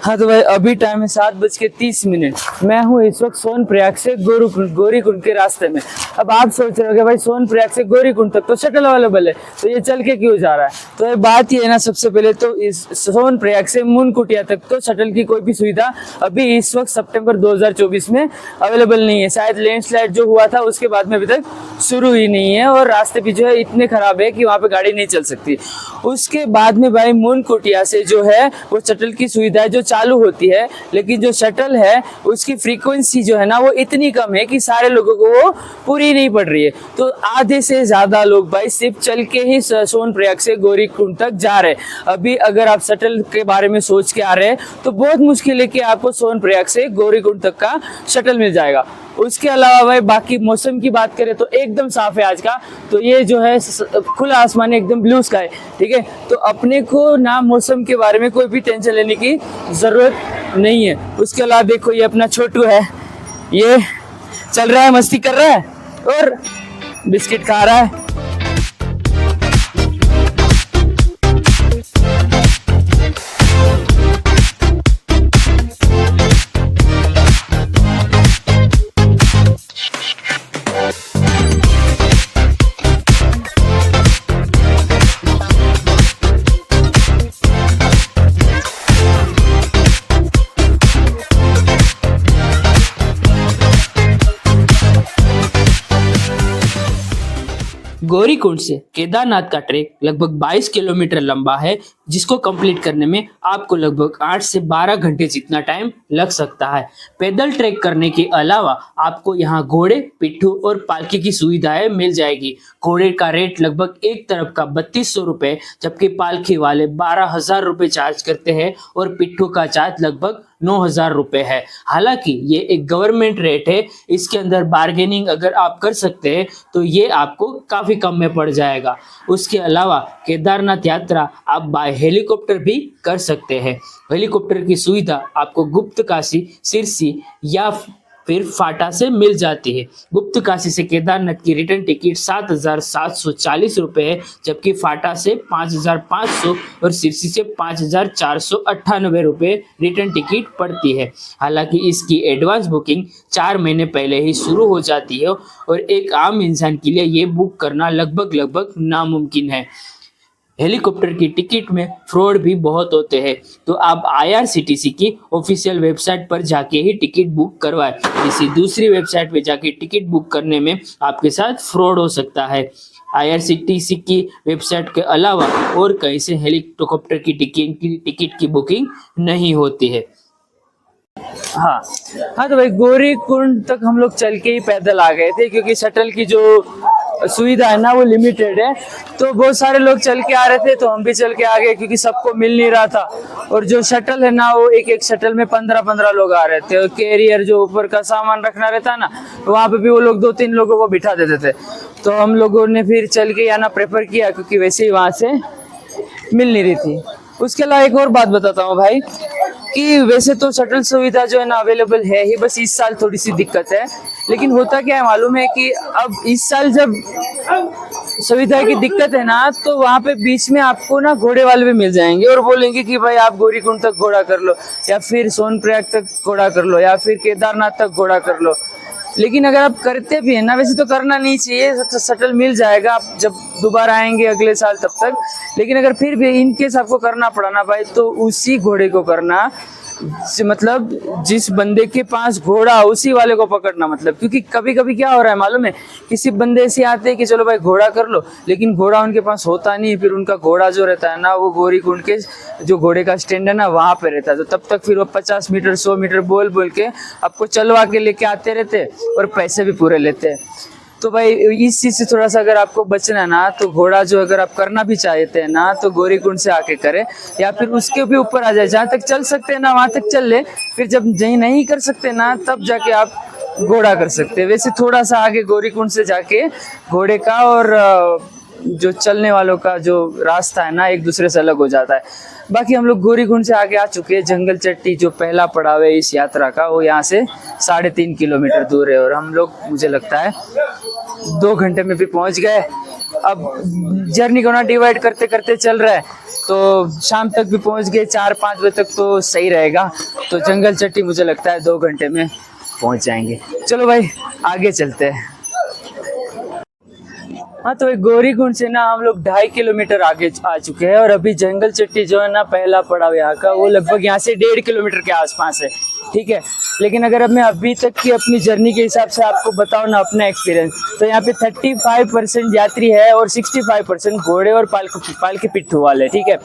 हाँ तो भाई अभी टाइम है 7:30। मैं हूँ इस वक्त सोनप्रयाग से गौरीकुंड के रास्ते में। अब आप सोच रहे हो भाई सोनप्रयाग से गौरीकुंड तक तो शटल अवेलेबल है, तो ये चल के क्यों जा रहा है? तो ये बात ये है ना, सबसे पहले तो इस सोनप्रयाग से मूनकुटिया तक तो शटल की कोई भी सुविधा अभी इस वक्त सितंबर 2024 में अवेलेबल नहीं है। शायद लैंडस्लाइड जो हुआ था उसके बाद में अभी तक शुरू ही नहीं है, और रास्ते भी जो है इतने खराब है कि वहाँ पे गाड़ी नहीं चल सकती। उसके बाद में भाई मूनकुटिया से जो है वो शटल की सुविधा जो चालू होती है, लेकिन जो शटल है उसकी फ्रीक्वेंसी जो है ना वो इतनी कम है कि सारे लोगों को वो पूरी नहीं पड़ रही है। तो आधे से ज्यादा लोग भाई सिर्फ चल के ही सोनप्रयाग से गौरीकुंड तक जा रहे हैं। अभी अगर आप शटल के बारे में सोच के आ रहे हैं तो बहुत मुश्किल है कि आपको सोनप्रयाग से गौरीकुंड तक का शटल मिल जाएगा। उसके अलावा भाई बाकी मौसम की बात करें तो एकदम साफ है आज का। तो ये जो है खुला आसमान, एकदम ब्लू स्काई, ठीक है। तो अपने को ना मौसम के बारे में कोई भी टेंशन लेने की जरूरत नहीं है। उसके अलावा देखो ये अपना छोटू है, ये चल रहा है, मस्ती कर रहा है और बिस्किट खा रहा है। गौरीकुंड से केदारनाथ का ट्रैक लगभग 22 किलोमीटर लंबा है, जिसको कंप्लीट करने में आपको लगभग 8 से 12 घंटे जितना टाइम लग सकता है। पैदल ट्रैक करने के अलावा आपको यहाँ घोड़े, पिट्ठू और पालकी की सुविधाएं मिल जाएगी। घोड़े का रेट लगभग एक तरफ का 3200 रुपये, जबकि पालकी वाले 12,000 रुपये चार्ज करते हैं और पिट्ठू का चार्ज लगभग 9,000 रुपये है। हालांकि ये एक गवर्नमेंट रेट है, इसके अंदर बार्गेनिंग अगर आप कर सकते हैं तो ये आपको काफ़ी कम में पड़ जाएगा। उसके अलावा केदारनाथ यात्रा आप बाय हेलीकॉप्टर भी कर सकते हैं। हेलीकॉप्टर की सुविधा आपको गुप्तकाशी, सिरसी या फिर फाटा से मिल जाती है। गुप्त काशी से केदारनाथ की रिटर्न टिकट 7,740 रुपये है, जबकि फाटा से 5,500 और सिरसी से 5,498 रुपये रिटर्न टिकट पड़ती है। हालांकि इसकी एडवांस बुकिंग 4 महीने पहले ही शुरू हो जाती है और एक आम इंसान के लिए ये बुक करना लगभग नामुमकिन है। हेलीकॉप्टर की टिकट में फ्रॉड भी बहुत होते हैं, तो आप IRCTC की ऑफिशियल वेबसाइट पर जाके ही टिकट बुक करवाएं। किसी दूसरी वेबसाइट पे जाके टिकट बुक करने में आपके साथ फ्रॉड हो सकता है। IRCTC की वेबसाइट के अलावा और कहीं से हेलीकॉप्टर की टिकट की बुकिंग नहीं होती है। हाँ हाँ, तो भाई गौरी कुंड तक हम लोग चल के ही पैदल आ गए थे, क्योंकि शटल की जो सुविधा है ना वो लिमिटेड है। तो बहुत सारे लोग चल के आ रहे थे, तो हम भी चल के आ गए, क्योंकि सबको मिल नहीं रहा था। और जो शटल है ना, वो एक शटल में 15 लोग आ रहे थे। और कैरियर जो ऊपर का सामान रखना रहता है ना, तो वहाँ पे भी वो लोग 2-3 लोगों को बिठा देते थे। तो हम लोगों ने फिर चल के आना प्रेफर किया, क्योंकि वैसे ही वहाँ से मिल नहीं रही थी। उसके अलावा एक और बात बताता हूँ भाई, कि वैसे तो शटल सुविधा जो है ना अवेलेबल है ही, बस इस साल थोड़ी सी दिक्कत है। लेकिन होता क्या है मालूम है, कि अब इस साल जब सुविधा की दिक्कत है ना, तो वहाँ पे बीच में आपको ना घोड़े वाले भी मिल जाएंगे और बोलेंगे कि भाई आप गौरीकुंड तक घोड़ा कर लो, या फिर सोनप्रयाग तक घोड़ा कर लो, या फिर केदारनाथ तक घोड़ा कर लो। लेकिन अगर आप करते भी है ना, वैसे तो करना नहीं चाहिए, शटल मिल जाएगा आप जब दोबारा आएंगे अगले साल तब तक। लेकिन अगर फिर भी इन केस आपको करना पड़ा ना भाई, तो उसी घोड़े को करना, मतलब जिस बंदे के पास घोड़ा उसी वाले को पकड़ना। मतलब क्योंकि कभी कभी क्या हो रहा है मालूम है, किसी बंदे ऐसे आते हैं कि चलो भाई घोड़ा कर लो, लेकिन घोड़ा उनके पास होता नहीं। फिर उनका घोड़ा जो रहता है ना, वो गौरीकुंड के जो घोड़े का स्टैंड है ना, वहाँ पे रहता है। तो तब तक फिर वो 50 मीटर 100 मीटर बोल के आपको चलवा के लेके आते रहते और पैसे भी पूरे लेते हैं। तो भाई इस चीज से थोड़ा सा अगर आपको बचना है ना, तो घोड़ा जो अगर आप करना भी चाहते हैं ना, तो गौरीकुंड से आके करें, या फिर उसके भी ऊपर आ जाए। जहाँ तक चल सकते हैं ना वहां तक चल ले, फिर जब नहीं कर सकते ना, तब जाके आप घोड़ा कर सकते हैं। वैसे थोड़ा सा आगे गौरीकुंड से जाके घोड़े का और जो चलने वालों का जो रास्ता है ना, एक दूसरे से अलग हो जाता है। बाकी हम लोग गौरीकुंड से आगे आ चुके हैं। जंगल चट्टी जो पहला पड़ाव है इस यात्रा का, वो यहाँ से 3.5 किलोमीटर दूर है, और हम लोग मुझे लगता है 2 घंटे में भी पहुंच गए। अब जर्नी को ना डिवाइड करते करते चल रहा है, तो शाम तक भी पहुंच गए, 4-5 बजे तक तो सही रहेगा। तो जंगल चट्टी मुझे लगता है 2 घंटे में पहुंच जाएंगे। चलो भाई आगे चलते हैं। हाँ, तो गौरीकुंड से ना हम लोग 2.5 किलोमीटर आगे आ चुके हैं, और अभी जंगल चट्टी जो है ना पहला पड़ाव यहाँ का, वो लगभग यहाँ से 1.5 किलोमीटर के आसपास है। ठीक है, लेकिन अगर अब मैं अभी तक की अपनी जर्नी के हिसाब से आपको बताऊँ ना अपना एक्सपीरियंस, तो यहाँ पे 35% यात्री है और 65% घोड़े और पालकी पिट्ठू वाले। ठीक है,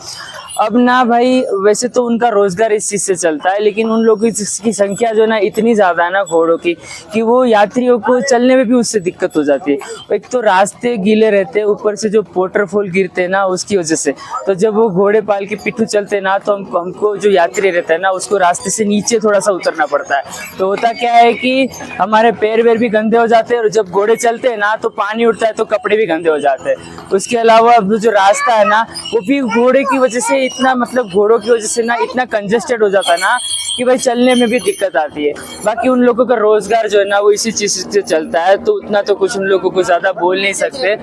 अब ना भाई वैसे तो उनका रोजगार इस चीज से चलता है, लेकिन उन लोगों की संख्या जो ना इतनी ज्यादा है ना घोड़ों की, कि वो यात्रियों को चलने में भी उससे दिक्कत हो जाती है। एक तो रास्ते गीले रहते हैं, ऊपर से जो वाटरफॉल गिरते हैं ना उसकी वजह से। तो जब वो घोड़े पालकी पिट्ठू चलते हैं ना, तो हमको जो यात्री रहता है ना, उसको रास्ते से नीचे थोड़ा सा उतरना पड़ता है। तो होता क्या है कि हमारे पैर वेर भी गंदे हो जाते हैं, और जब घोड़े चलते हैं ना तो पानी उठता है तो कपड़े भी गंदे हो जाते हैं। उसके अलावा जो रास्ता है ना, वो भी घोड़े की वजह से इतना, मतलब घोड़ों की वजह से ना इतना कंजेस्टेड हो जाता है ना, कि भाई चलने में भी दिक्कत आती है। बाकी उन लोगों का रोजगार जो है ना वो इसी चीज से चलता है, तो उतना तो कुछ उन लोगों को ज्यादा बोल नहीं सकते।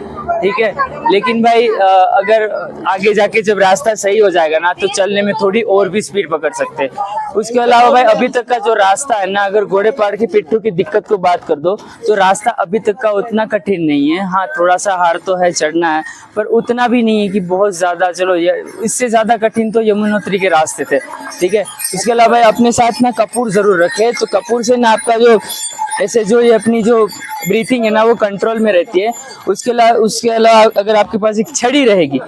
ठीक है, लेकिन भाई अगर आगे जाके जब रास्ता सही हो जाएगा ना, तो चलने में थोड़ी और भी स्पीड पकड़ सकते हैं। उसके अलावा भाई अभी तक का जो रास्ता है ना, अगर घोड़े पालकी पिट्ठू की दिक्कत को बात कर दो, तो रास्ता अभी तक का उतना कठिन नहीं है। हाँ, थोड़ा सा हार तो है, चढ़ना है, पर उतना भी नहीं है कि बहुत ज्यादा। चलो इससे ज्यादा कठिन तो यमुनोत्री के रास्ते थे। ठीक है, इसके अलावा भाई अपने साथ ना कपूर जरूर रखे, तो कपूर से ना आपका जो ऐसे जो ये अपनी जो ब्रीथिंग है ना वो कंट्रोल में रहती है। उसके अलावा अगर आपके पास एक छड़ी रहेगी,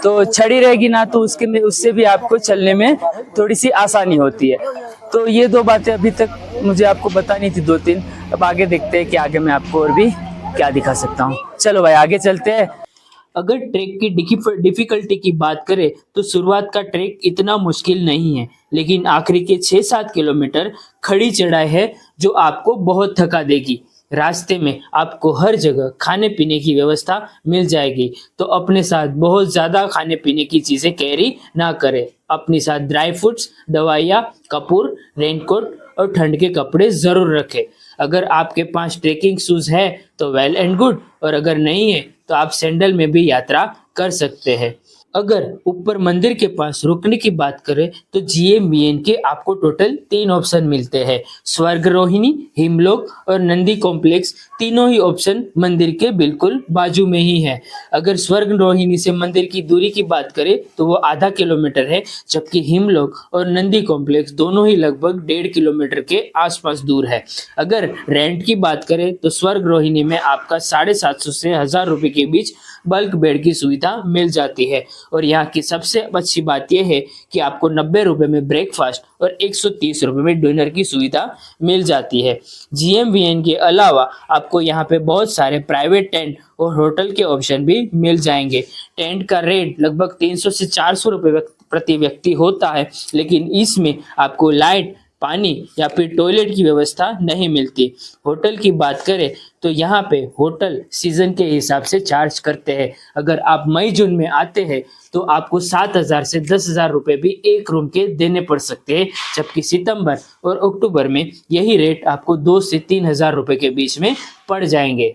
तो छड़ी रहेगी ना, तो उससे भी आपको चलने में थोड़ी सी आसानी होती है। तो ये 2 बातें अभी तक मुझे आपको बतानी थी, 2-3। अब आगे देखते हैं कि आगे मैं आपको और भी क्या दिखा सकता हूँ। चलो भाई आगे चलते हैं। अगर ट्रैक की डिफिकल्टी की बात करें, तो शुरुआत का ट्रैक इतना मुश्किल नहीं है, लेकिन आखिरी के 6-7 किलोमीटर खड़ी चढ़ाई है जो आपको बहुत थका देगी। रास्ते में आपको हर जगह खाने पीने की व्यवस्था मिल जाएगी, तो अपने साथ बहुत ज़्यादा खाने पीने की चीज़ें कैरी ना करें। अपने साथ ड्राई फ्रूट्स, दवाइयाँ, कपूर, रेनकोट और ठंड के कपड़े ज़रूर रखें। अगर आपके पास ट्रेकिंग शूज है तो वेल एंड गुड, और अगर नहीं है तो आप सैंडल में भी यात्रा कर सकते हैं। अगर ऊपर मंदिर के पास रुकने की बात करें तो GMBN के आपको टोटल 3 ऑप्शन मिलते हैं, स्वर्ग रोहिणी, हिमलोक और नंदी कॉम्प्लेक्स। तीनों ही ऑप्शन मंदिर के बिल्कुल बाजू में ही है। अगर स्वर्ग रोहिणी से मंदिर की दूरी की बात करें तो वो आधा किलोमीटर है, जबकि हिमलोक और नंदी कॉम्प्लेक्स दोनों ही लगभग 1.5 किलोमीटर के आसपास दूर है। अगर रेंट की बात करें तो स्वर्ग रोहिणी में आपका 750 से 1000 रुपये के बीच बल्क बेड की सुविधा मिल जाती है, और यहाँ की सबसे अच्छी बात यह है कि आपको 90 रुपये में ब्रेकफास्ट और 130 रुपये में डिनर की सुविधा मिल जाती है। GMBN के अलावा आपको यहाँ पे बहुत सारे प्राइवेट टेंट और होटल के ऑप्शन भी मिल जाएंगे। टेंट का रेट लगभग 300 से 400 रुपये प्रति व्यक्ति होता है, लेकिन इसमें आपको लाइट, पानी या फिर टॉयलेट की व्यवस्था नहीं मिलती। होटल की बात करें तो यहाँ पे होटल सीजन के हिसाब से चार्ज करते हैं। अगर आप मई जून में आते हैं तो आपको 7,000 से 10,000 रुपये भी एक रूम के देने पड़ सकते हैं, जबकि सितंबर और अक्टूबर में यही रेट आपको 2 से 3,000 रुपये के बीच में पड़ जाएंगे।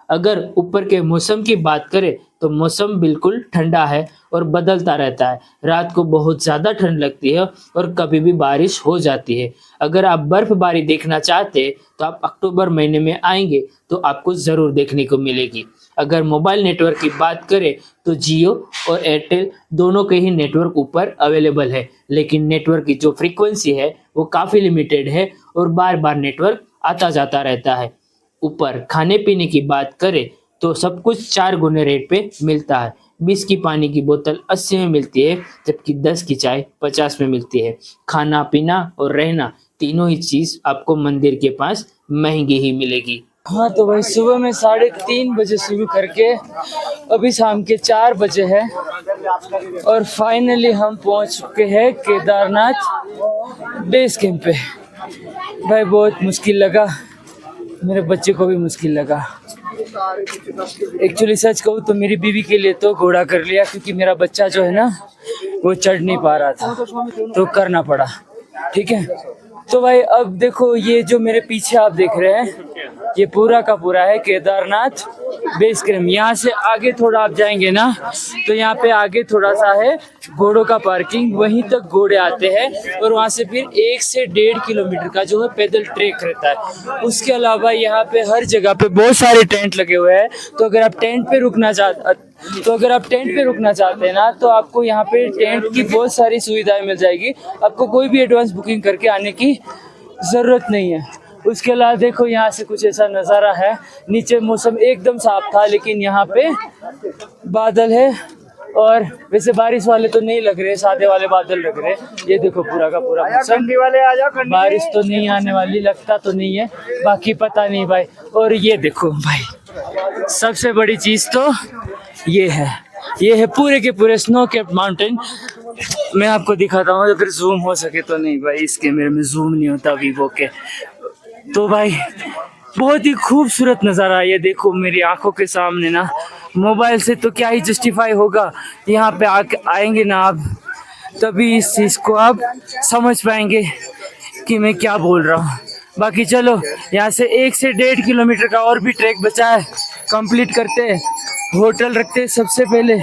अगर ऊपर के मौसम की बात करें तो मौसम बिल्कुल ठंडा है और बदलता रहता है। रात को बहुत ज़्यादा ठंड लगती है और कभी भी बारिश हो जाती है। अगर आप बर्फबारी देखना चाहते हैं तो आप अक्टूबर महीने में आएंगे तो आपको ज़रूर देखने को मिलेगी। अगर मोबाइल नेटवर्क की बात करें तो जियो और एयरटेल दोनों के ही नेटवर्क ऊपर अवेलेबल है, लेकिन नेटवर्क की जो फ्रीक्वेंसी है वो काफ़ी लिमिटेड है और बार बार नेटवर्क आता जाता रहता है। ऊपर खाने पीने की बात करें तो सब कुछ 4 गुने रेट पे मिलता है। 20 की पानी की बोतल 80 में मिलती है, जबकि 10 की चाय 50 में मिलती है। खाना पीना और रहना तीनों ही चीज़ आपको मंदिर के पास महंगी ही मिलेगी। हाँ तो भाई सुबह में 3:30 बजे शुरू करके अभी शाम के 4 बजे है और फाइनली हम पहुंच चुके हैं केदारनाथ बेस कैंप पे। भाई बहुत मुश्किल लगा, मेरे बच्चे को भी मुश्किल लगा। एक्चुअली सच कहूँ तो मेरी बीवी के लिए तो घोड़ा कर लिया, क्योंकि मेरा बच्चा जो है ना वो चढ़ नहीं पा रहा था तो करना पड़ा। ठीक है, तो भाई अब देखो ये जो मेरे पीछे आप देख रहे हैं ये पूरा का पूरा है केदारनाथ बेस कैंप। यहाँ से आगे थोड़ा आप जाएंगे ना तो यहाँ पे आगे थोड़ा सा है घोड़ों का पार्किंग, वहीं तक घोड़े आते हैं और वहाँ से फिर 1 से 1.5 किलोमीटर का जो है पैदल ट्रैक रहता है। उसके अलावा यहाँ पे हर जगह पे बहुत सारे टेंट लगे हुए हैं, तो अगर आप टेंट पे रुकना चाहते हैं ना तो आपको यहाँ पे टेंट की बहुत सारी सुविधाएं मिल जाएगी। आपको कोई भी एडवांस बुकिंग करके आने की ज़रूरत नहीं है। उसके अलावा देखो यहाँ से कुछ ऐसा नज़ारा है, नीचे मौसम एकदम साफ था लेकिन यहाँ पे बादल है, और वैसे बारिश वाले तो नहीं लग रहे, सादे वाले बादल लग रहे। ये देखो पूरा का पूरा मौसम, बारिश तो नहीं आने वाली, लगता तो नहीं है, बाकी पता नहीं भाई। और ये देखो भाई सबसे बड़ी चीज़ तो ये है पूरे के पूरे स्नो कैप्ड माउंटेन। मैं आपको दिखाता हूँ अगर जूम हो सके तो। नहीं भाई इस कैमरे में जूम नहीं होता वीवो के। तो भाई बहुत ही खूबसूरत नज़ारा है, ये देखो मेरी आंखों के सामने ना। मोबाइल से तो क्या ही जस्टिफाई होगा, यहाँ पे आएंगे ना आप तभी इस चीज़ को आप समझ पाएंगे कि मैं क्या बोल रहा हूँ। बाकी चलो यहाँ से 1 से 1.5 किलोमीटर का और भी ट्रैक बचा है, कंप्लीट करते हैं, होटल रखते हैं सबसे पहले,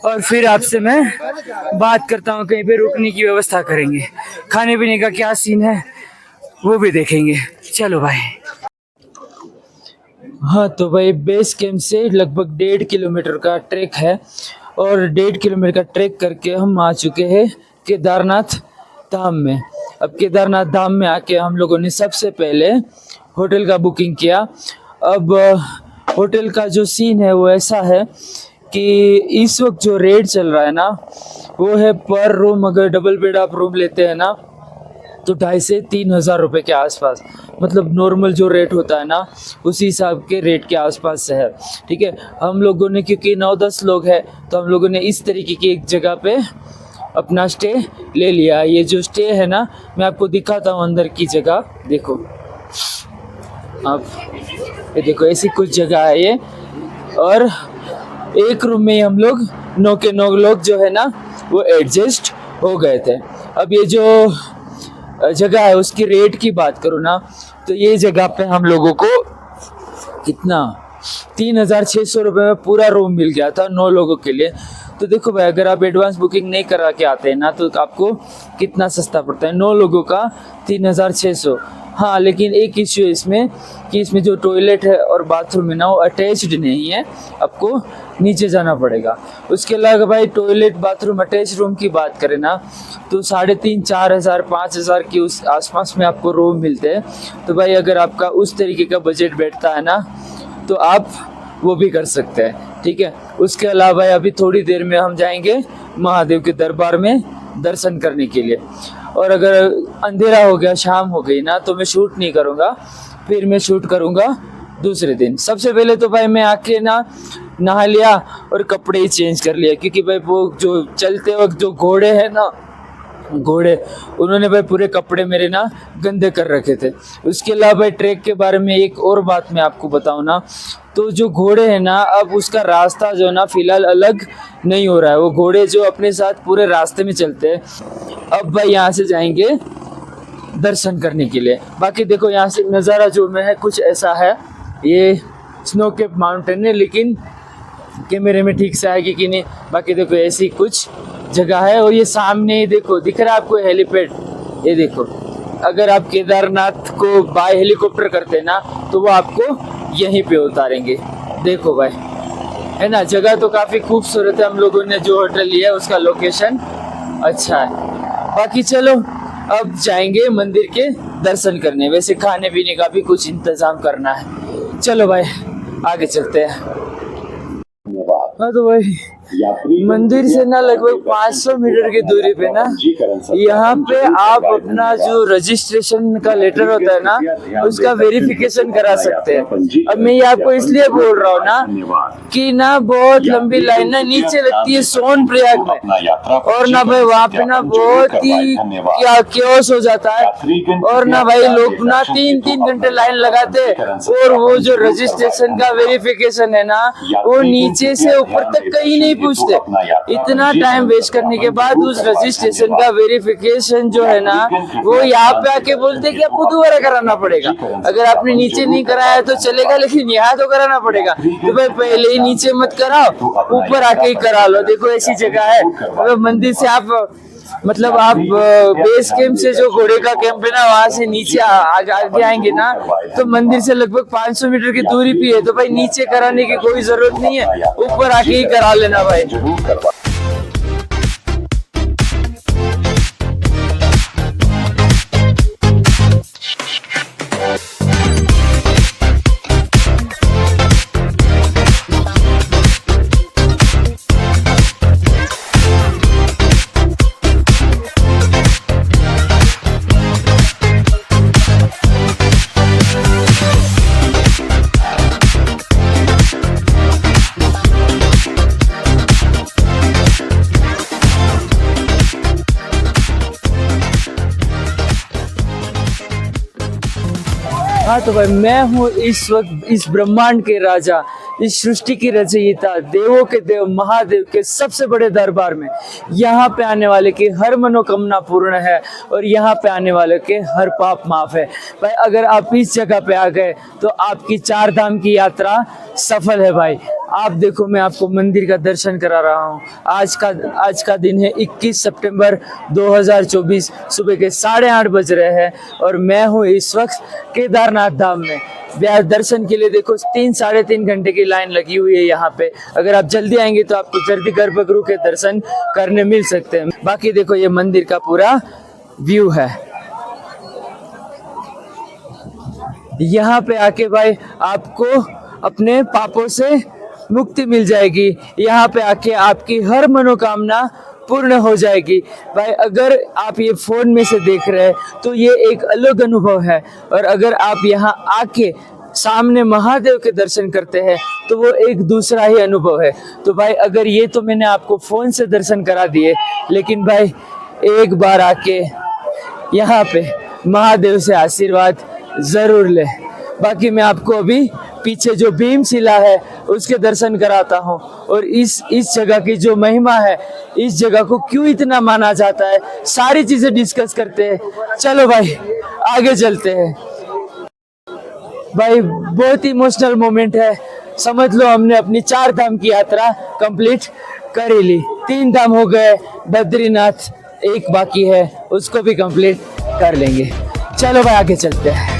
और फिर आपसे मैं बात करता हूँ। कहीं पे रुकने की व्यवस्था करेंगे, खाने पीने का क्या सीन है वो भी देखेंगे। चलो भाई। हाँ तो भाई बेस कैंप से लगभग 1.5 किलोमीटर का ट्रैक है, और 1.5 किलोमीटर का ट्रैक करके हम आ चुके हैं केदारनाथ धाम में। अब केदारनाथ धाम में आके हम लोगों ने सबसे पहले होटल का बुकिंग किया। अब होटल का जो सीन है वो ऐसा है कि इस वक्त जो रेट चल रहा है ना वो है पर रूम, अगर डबल बेड आप रूम लेते हैं ना तो 2,500 से 3,000 रुपये के आसपास, मतलब नॉर्मल जो रेट होता है ना उसी हिसाब के रेट के आसपास से है। ठीक है, हम लोगों ने क्योंकि 9-10 लोग हैं तो हम लोगों ने इस तरीके की एक जगह पे अपना स्टे ले लिया। ये जो स्टे है ना मैं आपको दिखाता हूँ अंदर की जगह। देखो आप, ये देखो ऐसी कुछ जगह है ये, और एक रूम में हम लोग 9 के 9 लोग जो है ना वो एडजस्ट हो गए थे। अब ये जो जगह है उसकी रेट की बात करूँ ना तो ये जगह पे हम लोगों को कितना 3,600 रुपये में पूरा रूम मिल गया था 9 लोगों के लिए। तो देखो भाई, अगर आप एडवांस बुकिंग नहीं करा के आते हैं ना तो आपको कितना सस्ता पड़ता है, 9 लोगों का 3,600। हाँ, लेकिन एक इश्यू है इसमें कि इसमें जो टॉयलेट है और बाथरूम है ना वो अटैच्ड नहीं है, आपको नीचे जाना पड़ेगा। उसके अलावा भाई टॉयलेट बाथरूम अटैच रूम की बात करें ना तो 3,500, 4,000, 5,000 के उस आसपास में आपको रूम मिलते हैं। तो भाई अगर आपका उस तरीके का बजट बैठता है ना तो आप वो भी कर सकते हैं, ठीक है। उसके अलावा अभी थोड़ी देर में हम जाएंगे महादेव के दरबार में दर्शन करने के लिए। और अगर अंधेरा हो गया, शाम हो गई ना तो मैं शूट नहीं करूँगा, फिर मैं शूट करूँगा दूसरे दिन। सबसे पहले तो भाई मैं आके ना नहा लिया और कपड़े ही चेंज कर लिया, क्योंकि भाई वो जो चलते वक्त जो घोड़े हैं ना, घोड़े उन्होंने भाई पूरे कपड़े मेरे ना गंदे कर रखे थे। उसके अलावा भाई ट्रैक के बारे में एक और बात मैं आपको बताऊं ना, तो जो घोड़े हैं ना अब उसका रास्ता जो ना फिलहाल अलग नहीं हो रहा है। वो घोड़े जो अपने साथ पूरे रास्ते में चलते हैं। अब भाई यहाँ से जाएंगे दर्शन करने के लिए। बाकी देखो यहाँ से नज़ारा जो में है कुछ ऐसा है, ये स्नो कैप माउंटेन है, लेकिन कैमरे में ठीक से आएगी कि नहीं। बाकी देखो ऐसी कुछ जगह है। और ये सामने ही देखो दिख रहा है आपको हेलीपैड, ये देखो। अगर आप केदारनाथ को बाय हेलीकॉप्टर करते हैं ना तो वो आपको यहीं पे उतारेंगे। देखो भाई, है ना, जगह तो काफ़ी खूबसूरत है। हम लोगों ने जो होटल लिया है उसका लोकेशन अच्छा है। बाकी चलो अब जाएंगे मंदिर के दर्शन करने। वैसे खाने पीने का भी कुछ इंतज़ाम करना है। चलो भाई आगे चलते हैं। हाँ तो भाई मंदिर से ना लगभग 500 मीटर की दूरी पे ना यहाँ पे आप अपना जो रजिस्ट्रेशन का लेटर होता है ना उसका वेरिफिकेशन करा सकते हैं। अब मैं ये आपको इसलिए बोल रहा हूँ ना कि ना बहुत लंबी लाइन ना नीचे लगती है सोनप्रयाग में, और ना भाई वहाँ पे ना बहुत ही केओस हो जाता है। और ना भाई लोग ना 3-3 घंटे लाइन लगाते, और वो जो रजिस्ट्रेशन का वेरिफिकेशन है ना वो नीचे से ऊपर तक कहीं नहीं पूछते। इतना टाइम वेस्ट करने के बाद उस रजिस्ट्रेशन का वेरिफिकेशन जो है ना वो यहाँ पे आके बोलते कि आपको दोबारा कराना पड़ेगा। अगर आपने नीचे नहीं कराया तो चलेगा, लेकिन यहाँ तो कराना पड़ेगा। तो भाई पहले ही नीचे मत कराओ, ऊपर आके ही करा लो। देखो ऐसी जगह है। अगर मंदिर से आप मतलब आप बेस कैंप से जो घोड़े का कैंप है ना वहाँ से नीचे आगे आएंगे ना तो मंदिर से लगभग 500 मीटर की दूरी पे है। तो भाई नीचे कराने की कोई जरूरत नहीं है, ऊपर आके ही करा लेना भाई। हाँ तो भाई मैं हूँ इस वक्त इस ब्रह्मांड के राजा, इस सृष्टि की रचयिता, देवों के देव महादेव के सबसे बड़े दरबार में। यहाँ पे आने वाले की हर मनोकामना पूर्ण है और यहाँ पे आने वाले के हर पाप माफ है। भाई अगर आप इस जगह पे आ गए तो आपकी 4 धाम की यात्रा सफल है भाई। आप देखो मैं आपको मंदिर का दर्शन करा रहा हूँ। आज का दिन है 21 सितंबर 2024, सुबह के 8:30 बज रहे हैं और मैं हूँ इस वक्त केदारनाथ धाम में। दर्शन के लिए देखो 3-3.5 घंटे की लाइन लगी हुई है यहाँ पे। अगर आप जल्दी आएंगे तो आपको जल्दी गर्भगृह के दर्शन करने मिल सकते हैं। बाकी देखो ये मंदिर का पूरा व्यू है। यहाँ पे आके भाई आपको अपने पापों से मुक्ति मिल जाएगी। यहाँ पे आके आपकी हर मनोकामना पूर्ण हो जाएगी। भाई अगर आप ये फोन में से देख रहे हैं तो ये एक अलग अनुभव है, और अगर आप यहाँ आके सामने महादेव के दर्शन करते हैं तो वो एक दूसरा ही अनुभव है। तो भाई अगर ये तो मैंने आपको फोन से दर्शन करा दिए, लेकिन भाई एक बार आके यहाँ पे महादेव से आशीर्वाद जरूर ले। बाकी मैं आपको अभी पीछे जो भीमशिला है उसके दर्शन कराता हूँ, और इस जगह की जो महिमा है, इस जगह को क्यों इतना माना जाता है, सारी चीजें डिस्कस करते हैं। चलो भाई आगे चलते हैं। भाई बहुत ही इमोशनल मोमेंट है। समझ लो हमने अपनी 4 धाम की यात्रा कंप्लीट कर ही ली। 3 धाम हो गए, बद्रीनाथ एक बाकी है, उसको भी कंप्लीट कर लेंगे। चलो भाई आगे चलते हैं।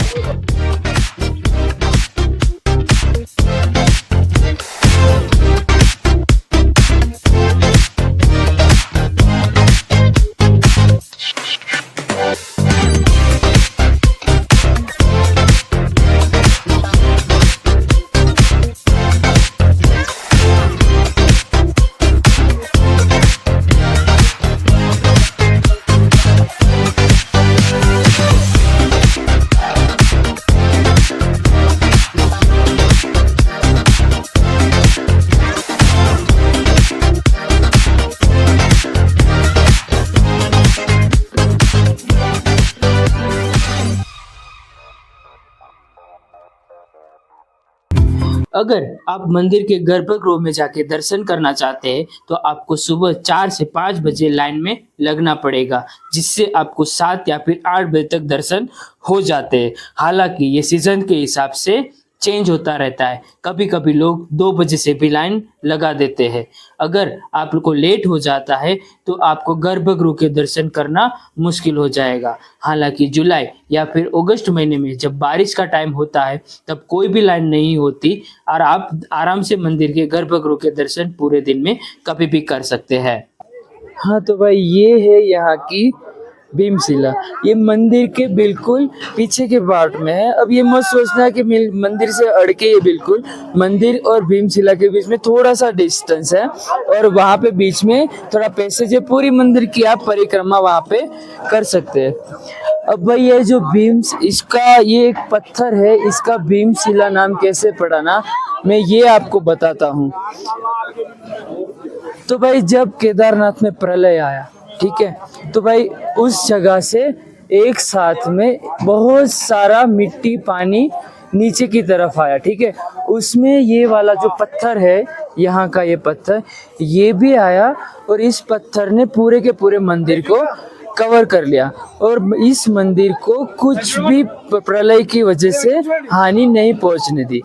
अगर आप मंदिर के गर्भगृह में जाके दर्शन करना चाहते हैं तो आपको सुबह 4 से 5 बजे लाइन में लगना पड़ेगा, जिससे आपको 7 या फिर 8 बजे तक दर्शन हो जाते हैं। हालांकि ये सीजन के हिसाब से चेंज होता रहता है, कभी कभी लोग 2 बजे से भी लाइन लगा देते हैं। अगर आपको लेट हो जाता है तो आपको गर्भगृह के दर्शन करना मुश्किल हो जाएगा। हालांकि जुलाई या फिर अगस्त महीने में जब बारिश का टाइम होता है तब कोई भी लाइन नहीं होती और आप आराम से मंदिर के गर्भगृह के दर्शन पूरे दिन में कभी भी कर सकते हैं। हाँ तो भाई ये है यहाँ की भीमशिला। ये मंदिर के बिल्कुल पीछे के पार्ट में है। अब ये मत सोचना कि मंदिर से अड़के, ये बिल्कुल मंदिर और भीमशिला के बीच में थोड़ा सा डिस्टेंस है और वहाँ पे बीच में थोड़ा पैसेज है। पूरी मंदिर की आप परिक्रमा वहाँ पे कर सकते हैं। अब भाई ये जो इसका ये एक पत्थर है, इसका भीमशिला नाम कैसे पड़ा ना, मैं ये आपको बताता हूँ। तो भाई जब केदारनाथ में प्रलय आया, ठीक है, तो भाई उस जगह से एक साथ में बहुत सारा मिट्टी पानी नीचे की तरफ आया, ठीक है। उसमें ये वाला जो पत्थर है, यहाँ का ये पत्थर, ये भी आया और इस पत्थर ने पूरे के पूरे मंदिर को कवर कर लिया और इस मंदिर को कुछ भी प्रलय की वजह से हानि नहीं पहुंचने दी।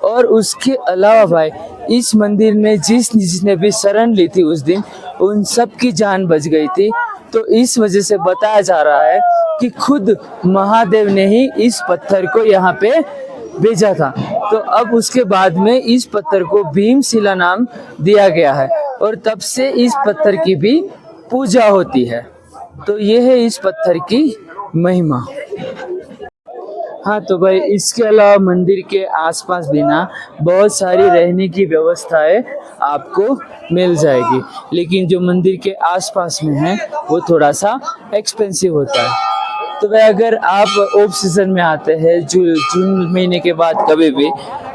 और उसके अलावा भाई इस मंदिर में जिसने भी शरण ली थी उस दिन, उन सब की जान बच गई थी। तो इस वजह से बताया जा रहा है कि खुद महादेव ने ही इस पत्थर को यहाँ पे भेजा था। तो अब उसके बाद में इस पत्थर को भीमशिला नाम दिया गया है और तब से इस पत्थर की भी पूजा होती है। तो ये है इस पत्थर की महिमा। हाँ तो भाई इसके अलावा मंदिर के आसपास भी ना बहुत सारी रहने की व्यवस्थाएं आपको मिल जाएगी, लेकिन जो मंदिर के आसपास में है वो थोड़ा सा एक्सपेंसिव होता है। तो भाई अगर आप ऑफ सीजन में आते हैं जून महीने के बाद कभी भी,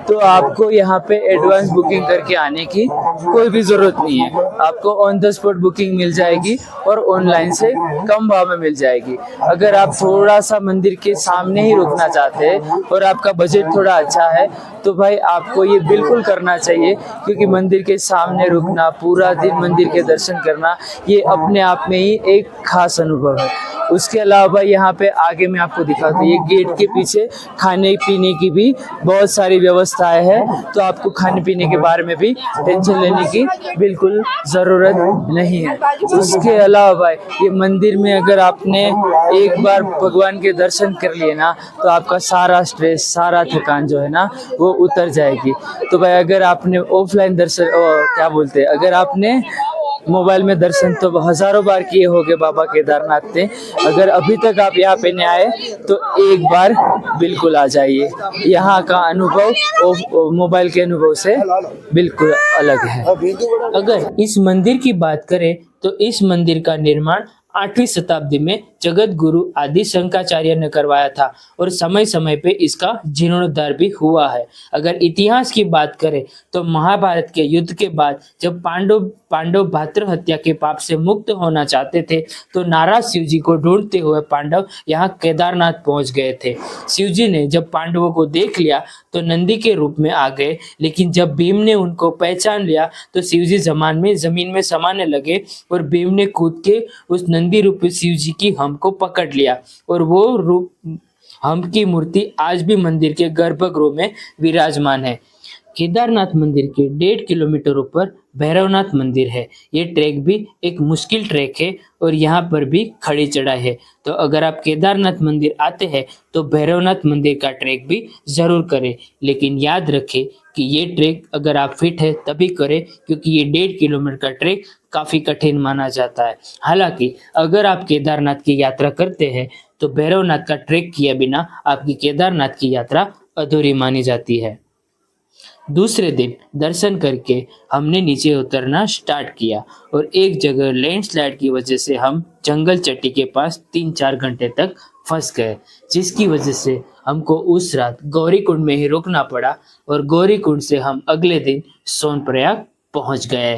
तो आपको यहाँ पे एडवांस बुकिंग करके आने की कोई भी ज़रूरत नहीं है। आपको ऑन द स्पॉट बुकिंग मिल जाएगी और ऑनलाइन से कम भाव में मिल जाएगी। अगर आप थोड़ा सा मंदिर के सामने ही रुकना चाहते हैं और आपका बजट थोड़ा अच्छा है तो भाई आपको ये बिल्कुल करना चाहिए, क्योंकि मंदिर के सामने रुकना, पूरा दिन मंदिर के दर्शन करना, ये अपने आप में ही एक खास अनुभव है। उसके अलावा यहाँ पे आगे मैं आपको दिखाता हूँ, ये गेट के पीछे खाने पीने की भी बहुत सारी व्यवस्थाएं हैं, तो आपको खाने पीने के बारे में भी टेंशन लेने की बिल्कुल ज़रूरत नहीं है। उसके अलावा भाई ये मंदिर में अगर आपने एक बार भगवान के दर्शन कर लिए ना, तो आपका सारा स्ट्रेस, सारा थकान जो है ना वो उतर जाएगी। तो भाई अगर आपने ऑफलाइन दर्शन क्या बोलते हैं, अगर आपने मोबाइल में दर्शन तो हजारों बार किए होंगे बाबा केदारनाथ ने, अगर अभी तक आप यहाँ पे नहीं आए तो एक बार बिल्कुल आ जाइए। यहाँ का अनुभव मोबाइल के अनुभव से बिल्कुल अलग है। अगर इस मंदिर की बात करें तो इस मंदिर का निर्माण 8वीं शताब्दी में जगत गुरु आदि शंकराचार्य ने करवाया था और समय समय पे इसका जीर्णोद्धार भी हुआ है। अगर इतिहास की बात करें तो महाभारत के युद्ध के बाद जब पांडव भातृ हत्या के पाप से मुक्त होना चाहते थे तो नाराज शिव जी को ढूंढते हुए पांडव यहाँ केदारनाथ पहुंच गए थे। शिव जी ने जब पांडवों को देख लिया तो नंदी के रूप में आ गए, लेकिन जब भीम ने उनको पहचान लिया तो शिव जी जमीन में समाने लगे और भीम ने कूद के उस नंदी रूपी शिव जी की हमको पकड़ लिया और हम की मूर्ति आज भी मंदिर के गर्भगृह में विराजमान है। केदारनाथ मंदिर के 1.5 किलोमीटर ऊपर भैरवनाथ मंदिर है। ये ट्रैक भी एक मुश्किल ट्रैक है और यहाँ पर भी खड़ी चढ़ाई है। तो अगर आप केदारनाथ मंदिर आते हैं तो भैरवनाथ मंदिर का ट्रैक भी ज़रूर करें, लेकिन याद रखें कि ये ट्रैक अगर आप फिट है तभी करें, क्योंकि ये 1.5 किलोमीटर का ट्रैक काफ़ी कठिन माना जाता है। हालांकि अगर आप केदारनाथ की यात्रा करते हैं तो भैरवनाथ का ट्रैक किए बिना आपकी केदारनाथ की यात्रा अधूरी मानी जाती है। दूसरे दिन दर्शन करके हमने नीचे उतरना स्टार्ट किया और एक जगह लैंडस्लाइड की वजह से हम जंगल चट्टी के पास 3-4 घंटे तक फंस गए, जिसकी वजह से हमको उस रात गौरीकुंड में ही रुकना पड़ा और गौरीकुंड से हम अगले दिन सोनप्रयाग पहुंच गए।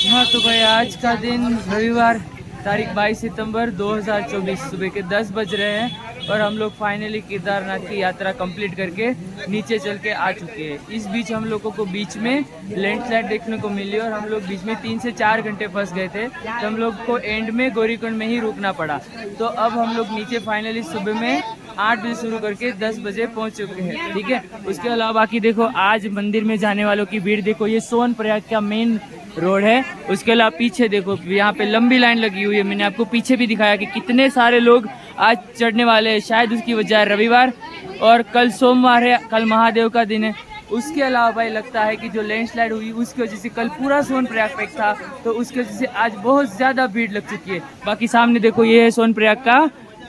हाँ तो भाई आज का दिन रविवार तारीख 22 सितंबर 2024 सुबह के 10 बज रहे हैं और हम लोग फाइनली केदारनाथ की यात्रा कंप्लीट करके नीचे चल के आ चुके हैं। इस बीच हम लोगों को बीच में लैंडस्लाइड देखने को मिली और हम लोग बीच में 3 से 4 घंटे फंस गए थे, तो हम लोग को एंड में गौरीकुंड में ही रुकना पड़ा। तो अब हम लोग नीचे फाइनली सुबह में 8 बजे शुरू करके 10 बजे पहुंच चुके हैं, ठीक है। उसके अलावा बाकी देखो आज मंदिर में जाने वालों की भीड़ देखो, ये सोनप्रयाग का मेन रोड है। उसके अलावा पीछे देखो यहाँ पे लंबी लाइन लगी हुई है, मैंने आपको पीछे भी दिखाया कि कितने सारे लोग आज चढ़ने वाले हैं। शायद उसकी वजह है रविवार और कल सोमवार है, कल महादेव का दिन है। उसके अलावा भाई लगता है कि जो लैंडस्लाइड हुई उसकी वजह से कल पूरा सोनप्रयाग पैक था, तो उसकी वजह से आज बहुत ज़्यादा भीड़ लग चुकी है। बाकी सामने देखो ये है सोनप्रयाग का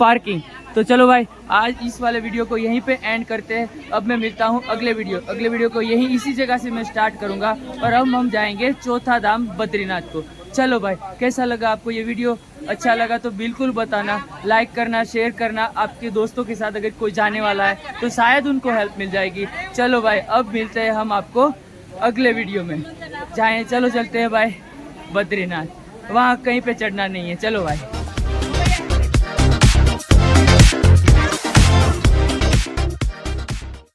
पार्किंग। तो चलो भाई आज इस वाले वीडियो को यहीं पे एंड करते हैं। अब मैं मिलता हूँ अगले वीडियो को यहीं इसी जगह से मैं स्टार्ट करूँगा और अब हम जाएंगे चौथा धाम बद्रीनाथ को। चलो भाई कैसा लगा आपको ये वीडियो? अच्छा लगा तो बिल्कुल बताना, लाइक करना, शेयर करना। आपके दोस्तों के साथ अगर कोई जाने वाला है तो शायद उनको हेल्प मिल जाएगी। चलो भाई अब मिलते हैं हम आपको अगले वीडियो में। जाएँ चलो चलते हैं भाई बद्रीनाथ, वहाँ कहीं पे चढ़ना नहीं है। चलो भाई।